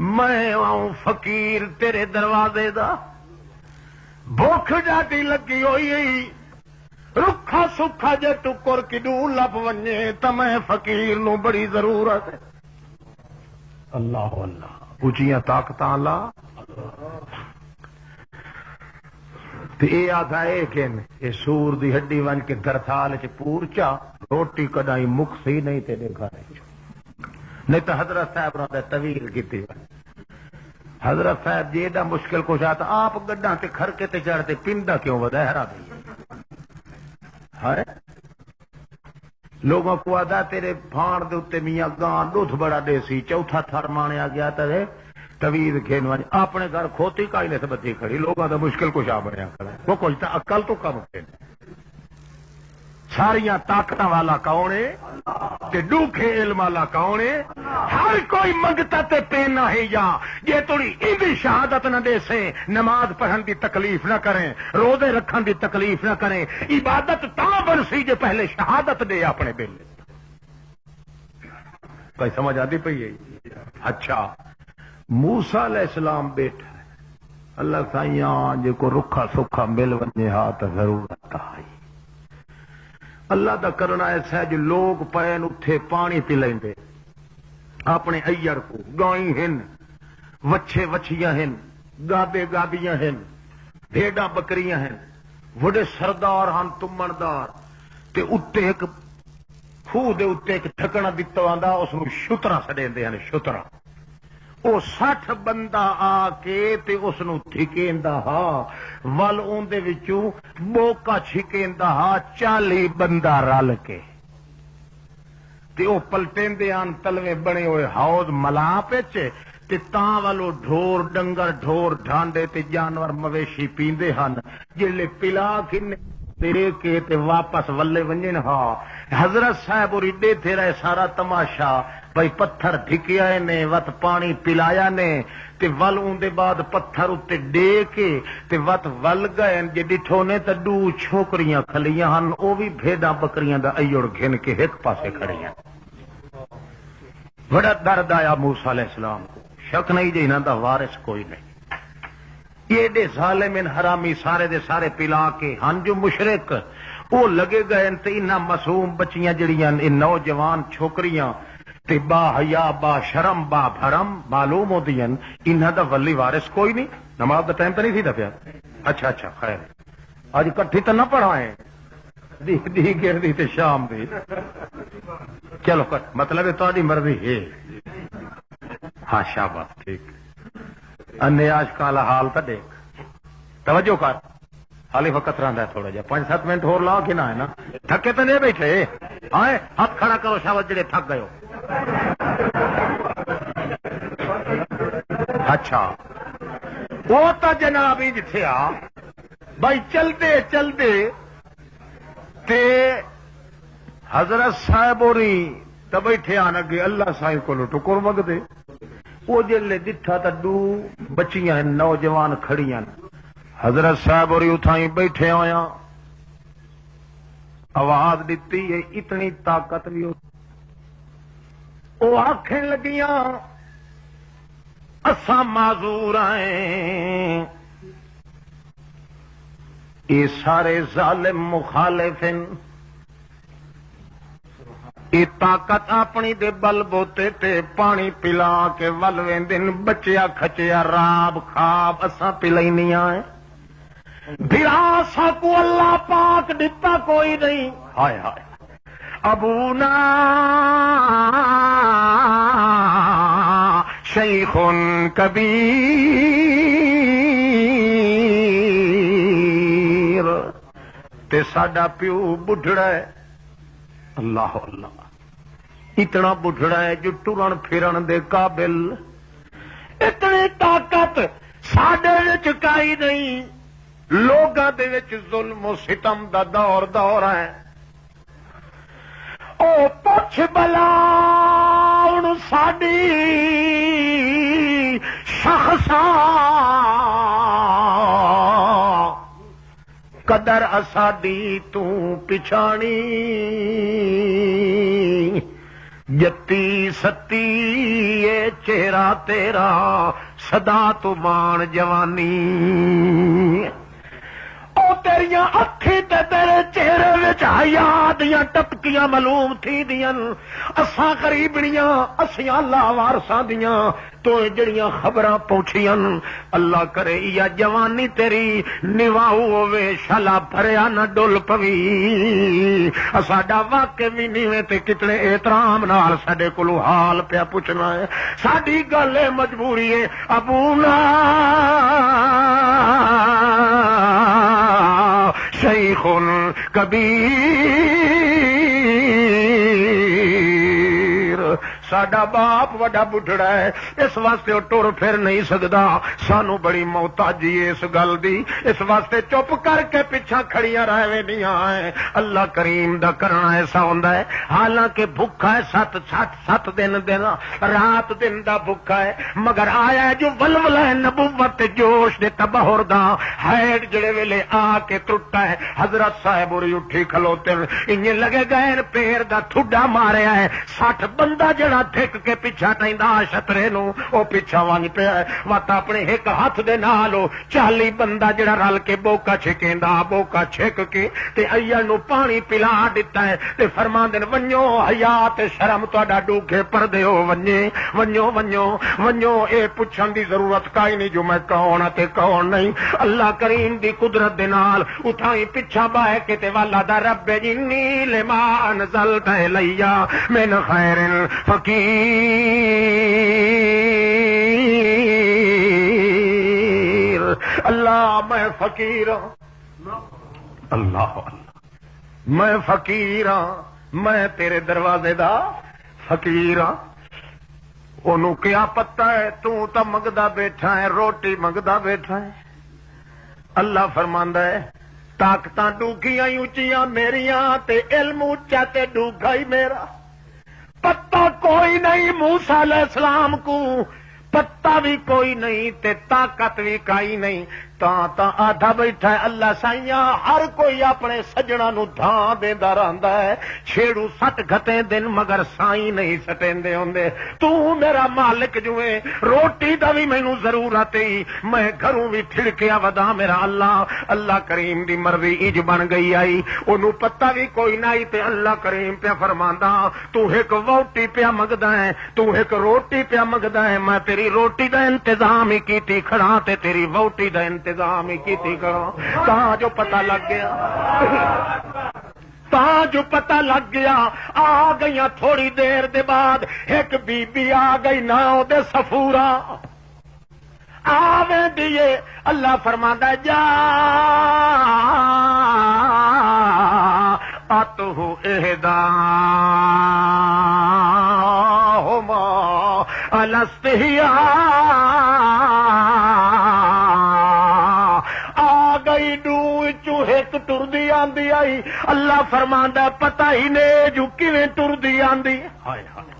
میں آؤں فقیر تیرے دروازے دا بھوک جاتی لگی ہوئی رکھا سکھا جے ٹکر کڈو لب ونجے تو میں فقیر نو بڑی ضرورت ہے اللہ اللہ اچیاں طاقتاں اللہ اے آدھا اے کہ اے سور دی ہڈی ون کے درتال چ پورچا روٹی کڈائی مک سی نہیں تیرے گھر نہیں تو حضرت صاحب نے طویل کیتی حضرت صاحب جی ایڈا مشکل کچھ آتا آپ گڈاں تے کھرکے تے چڑھتے پنڈا کیوں ودہرا بھی ہے لوگوں کو آدھا تیرے بھان دے اتے میاں گاں دودھ بڑا دیسی چوتھا تھر مانیا گیا تے طویل کھینوانی اپنے گھر کھوتی کائی نے سے بچی کھڑی لوگوں دا مشکل کچھ آ بنیا کھڑا وہ کچھ تا عقل تو کم کھین ساریاں طاقتاں والا کون ہے تے ڈوکھے علم والا کون ہے ہر کوئی منگتا تے پینا ہے یا یہ تھوڑی ایدی شہادت نہ دے سے نماز پڑھن دی تکلیف نہ کریں روزے رکھن دی تکلیف نہ کریں عبادت تا برسی جو پہلے شہادت دے اپنے دل کوئی سمجھ آتی پئی ہے اچھا موسیٰ علیہ السلام بیٹھا ہے اللہ سائیاں جے کو رکھا سکھا مل ونجے ہاتھ ضرورت آئی اللہ دا کرنا ایسا ہے جو لوگ پین اتھے پانی پی لیندے اپنے ایڑ کو گائیں ہن وچھے وچھیاں ہن گادے گادیاں ہن بھیڑا بکریاں ہن وڈے سردار ہن تمندار تے اتے ایک خوہ دے اتے ایک ٹھکنا دتا آندا اس نو شترا سڈیندے ہن شترا او 60 بندہ آ کے تے اس نو ٹھکیندا ہا ول اون دے وچوں بوکا چھکیندا ہا 40 بندہ رل کے تے او پلٹیندے آن تلوے بنے ہوئے حوض ملا پچ تے تاں والو ڈھور ڈنگر ڈھور ڈھانڈے تے جانور مویشی پیندے ہن جلے پلا کھنے تیرے کے تے واپس ولے ونجن ہا حضرت صاحب اور ایڈے تھے رہے سارا تماشا بھائی پتھر ڈھکیا نے وت پانی پلایا نے تے ول اون دے بعد پتھر اتے ڈے کے تے وت ول گئے جے ڈٹھو نے تے 2 چھوکریاں کھلیاں ہن او بھی بھیڈاں بکریاں دا ایڑ گھن کے ایک پاسے کھڑیاں بڑا درد آیا موسیٰ علیہ السلام کو، شک نہیں جی انہاں دا وارث کوئی نہیں، ایڈے ظالم حرامی سارے دے سارے پلا کے ہن جو مشرک وہ لگے گئے تے انہاں معصوم بچیاں جڑیاں نوجوان چھوکریاں تے با حیا با شرم با بھرم معلوم ہوندیاں انہاں دا ولی وارث کوئی نہیں. نماز دا ٹائم تو نہیں تھی پیا؟ اچھا اچھا خیر، اج کٹھی تو نہ پڑھائیں دی گردی تے شام دی، چلو مطلب ہے تہاڈی مرضی ہے. ہاں شاباش ٹھیک. انیاش کالا حال تو دیکھ، توجہ کر، حالی وقت رہندا ہے تھوڑا جا 5-7 منٹ اور لا کے نہ ہے نا، تھکے تو نہیں بیٹھے؟ آئے ہاتھ کھڑا کرو شاباش جڑے تھک گئے ہو. اچھا وہ تو جناب ہی جتھے آ بھائی چلتے چلتے تے حضرت صاحب ہوری تو بیٹھے آن اگے اللہ صاحب کو ٹکر مگدے. وہ جلے دٹھا تا دو بچیاں نوجوان کھڑیاں، حضرت صاحب ہوری اتھائی بیٹھے ہویا، آواز دیتی ہے اتنی طاقت بھی وہ آنکھیں لگیاں اساں معذور آئیں، یہ سارے ظالم مخالف ہیں، یہ طاقت اپنی دے بل بوتے تے پانی پلا کے ول ویندن، بچیا کھچیا راب خواب اساں پلینیاں ہیں، بھرا ساکو اللہ پاک دتا کوئی نہیں. ہائے ہائے ابونا شیخ کبیر، تے ساڈا پیو بڈھڑا ہے. اللہ اللہ، اتنا بڈھڑا ہے جو ٹرن پھرن دے قابل، اتنی طاقت ساڈے وچ کائی نہیں. لوگاں دے وچ ظلم و ستم دا دور ہے. او پوچھ بلا ہن ساڈی شخصا قدر اساڈی تو پچھانی، جتی ستی اے چہرہ تیرا صدا تو مان جوانی. او تیریاں اکھی تے تیرے چہرے وچ حیا دیاں ٹپکیاں معلوم تھی دیاں، اساں غریبڑیاں اسیاں اللہ وارثاں دیاں تو جڑیاں خبراں پہنچیاں. اللہ کرے یا جوانی تیری نواؤ ہوے شالا بھریا نہ ڈل پوی. ساڈا واقع بھی نہیں تے کتنے احترام نال ساڈے کولوں حال پیا پوچھنا ہے. ساڈی گل ہے مجبوری ہے ابونا شیخ کبیر، ساڈا باپ وڈا بڈھڑا ہے، اس واسطے وہ ٹر پھر نہیں سکدا. سانو بڑی محتاجی اس گل دی، اس واسطے چپ کر کے پیچھا کھڑیاں رہ وینیاں ہیں. اللہ کریم دا کرنا ایسا ہوندا ہے، حالانکہ بھوکا ہے 7 دن رات دن دا بھوکا ہے، مگر آیا ہے جو ولولہ ہے نبوت جوش دے تبہر دا. ہیڈ جڑے ویلے آ کے ٹرٹا ہے، حضرت صاحب ہوری اٹھی کھلوتے انہیں لگے گئے پیر دا تھڈا ماریا ہے. 60 بندہ جڑا تھک کے پیچھا ٹیندا شترے نو او پیچھا ونج پیا وت اپنے ایک ہاتھ دے نال 40 بندہ جڑا رل کے بوکا چھکیندا، بوکا چھک کے تے ایاں نو پانی پلا دتا ہے تے فرماندے ونجو حیا تے شرم تہاڈا ڈوکھے پردے ہو ونجے ونجو ونجو ونجو. اے پوچھن دی ضرورت کائی نہیں جو میں کون تے کون نہیں. اللہ کریم دی قدرت دے نال اٹھائی پیچھا باہ کے تے والا دا رب جنی لما انزلت الیا من خیر فقیر. اللہ میں فقیر ہوں، اللہ میں فقیر ہوں، میں تیرے دروازے دا فقیر ہوں. انہوں کیا پتہ ہے تو منگدا بیٹھا ہے، روٹی منگدا بیٹھا ہے. اللہ فرماندا ہے طاقتاں ڈوکیاں اونچیاں میریاں تے علم اونچا تے ڈوکا ہی میرا. پتہ کوئی نہیں موسیٰ علیہ السلام کو، پتہ بھی کوئی نہیں تے طاقت بھی کائی نہیں. تا آدھا بیٹھا ہے اللہ سائیاں ہر کوئی اپنے سجنا نو دھاں دیندا رہندا ہے چھیڑو سٹ گھتے دن مگر سائیں نہیں سٹیندے ہوندے تو میرا مالک جویں روٹی دا بھی مینوں ضرورت ہی میں گھروں بھی پھڑکیا ودا میرا اللہ کریم دی مرضی انج بن گئی آئی اونوں پتہ بھی کوئی نہیں تے اللہ کریم پہ فرماندا تو ایک ووٹی پیا منگدا ہے تو ایک روٹی پیا منگدا ہے میں تیری روٹی دا انتظام ہی کیتی کھڑا تے تیری ووٹی دا انتظام ہی کیتی کرو کہاں جو پتہ لگ گیا جو پتہ لگ گیا آ گئی تھوڑی دیر دے بعد ایک بی بی آ گئی نہ او دے صفورا آویں دیے اللہ فرماندا جا اتو اہدا ہما الستحیا گئی ڈو ایک ٹردی آندی آئی اللہ فرماندا پتہ ہی نہیں جو کیویں ٹردی آندی ہائے ہائے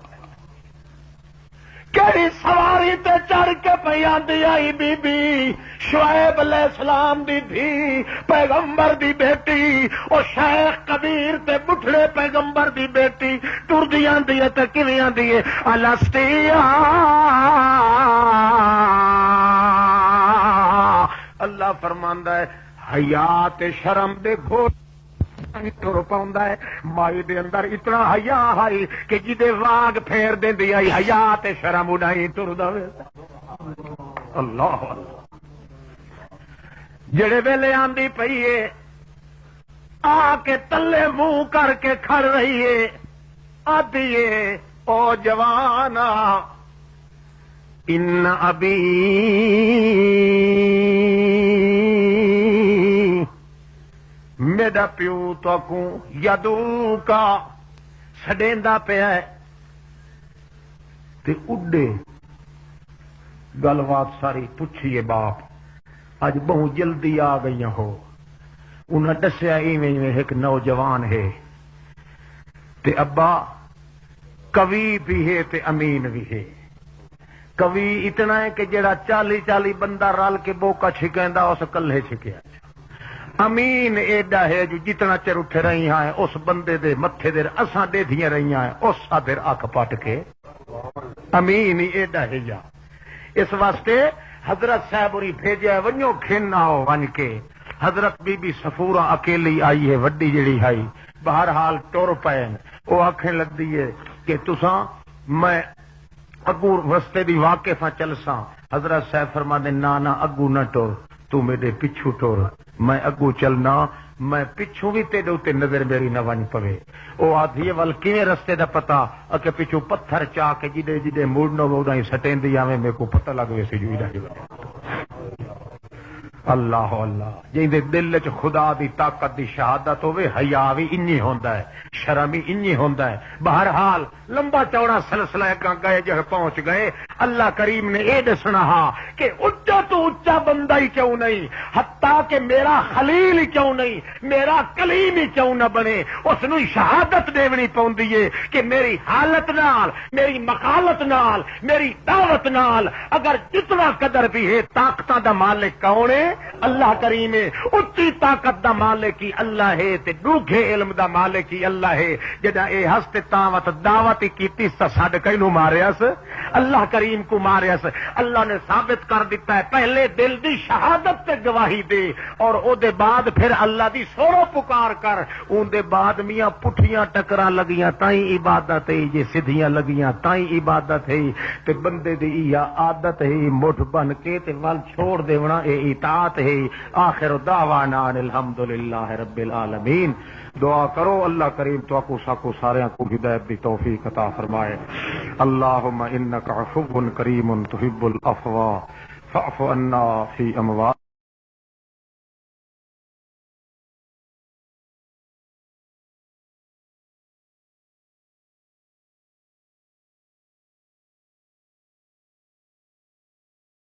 کیڑی سواری تے چڑھ کے پئی آندی آئی بی بی شعیب علیہ السلام دی دھی پیغمبر دی بیٹی او شیخ کبیر تے بٹھڑے پیغمبر دی بیٹی ٹردی آندی ہے تے کیویں آندی ہے الستیا اللہ فرماندا ہے حیات شرم دے گھوٹ ٹر پاؤندا ہے مائی دے اندر اتنا حیا ہے کہ جدے واگ پھیر دیندی آئی حیات شرم اڈائی ٹردا وے اللہ جڑے ویلے آندی پئی ہے آ کے تلے منہ کر کے کھڑ رہی ہے آدھی ہے او جوانا ان ابی میرا پیو تو کو یدو کا سڈیندا پیا ہے تے اڈے گل بات ساری پوچھیے باپ اج بہت جلدی آ گئی ہو انہیں دسیا ایویں ایک نوجوان ہے تے ابا کوی بھی ہے تے امین بھی ہے کوی اتنا ہے کہ جڑا 40 بندہ رل کے بوکا چھکیندا اس کلے چھکیا امین ایڈا ہے جو جتنا چر اٹھے رہی ہیں اس بندے دے متھے دے اساں دے دیا رہی ہیں اس سادر اکھ پٹ کے امین ایڈا ہے جا اس واسطے حضرت صاحب اور بھیجا ونجو کھن آؤ ون کے حضرت بی بی صفورہ اکیلی آئی ہے وڈی جڑی آئی بہرحال ٹر پین وہ آنکھیں لگ دی ہے کہ تساں میں اگو رستے دی واقف ہاں چلساں حضرت صاحب فرماندے نا اگو نہ ٹر تو میرے پچھو ٹر میں اگو چلنا میں پچھو بھی تیرے تے نظر میری نہ ون پوے او آدھی ول کیویں رستے دا پتا کہ پچھو پتھر چا کے جدے موڑنو موڑا ہی سٹیندی آویں میرے کو پتہ لگ وے سی جو اللہ اللہ جیندے دل وچ خدا دی طاقت دی شہادت ہوے حیا وی انہی ہوندا ہے شرم ہی انہی ہوندا ہے بہرحال لمبا چوڑا سلسلہ گئے جہاں پہنچ گئے اللہ کریم نے اے دسنا ہا کہ اونچا تو اونچا بندہ ہی کیوں نہیں حتیٰ کہ میرا خلیل ہی کیوں نہیں میرا کلیم ہی کیوں نہ بنے اس نو شہادت دیونی پوندی ہے کہ میری حالت نال میری مقالت نال میری دعوت نال اگر جتنا قدر بھی ہے طاقتاں دا مالک کون ہے اللہ کریم ہے اچھی طاقت دا مالک ہی اللہ ہے تے ڈوگھے علم دا مالک ہی اللہ ہے جدا اے ہست تاوت دعوت کیتی سڈ کینو ماریاس اللہ کریم کو ماریاس اللہ نے ثابت کر دیتا ہے پہلے دل دی شہادت تے گواہی دے اور او دے بعد پھر اللہ دی سورو پکار کر اون دے بعد میاں پٹھیاں ٹکراں لگیاں تائیں عبادت ہے جے سدھیاں لگیاں تائیں عبادت ہے تے بندے دی یا عادت ہے مٹھ بن کے تے ول چھوڑ دیونا اے اطاعت ہے آخر دعوانا الحمدللہ رب العالمین دعا کرو اللہ کریم تو کو ساکو سارے کو ہدایت دی توفیق عطا فرمائے اللہم انک عفو کریم تحب العفو فاعف عنا فی اموال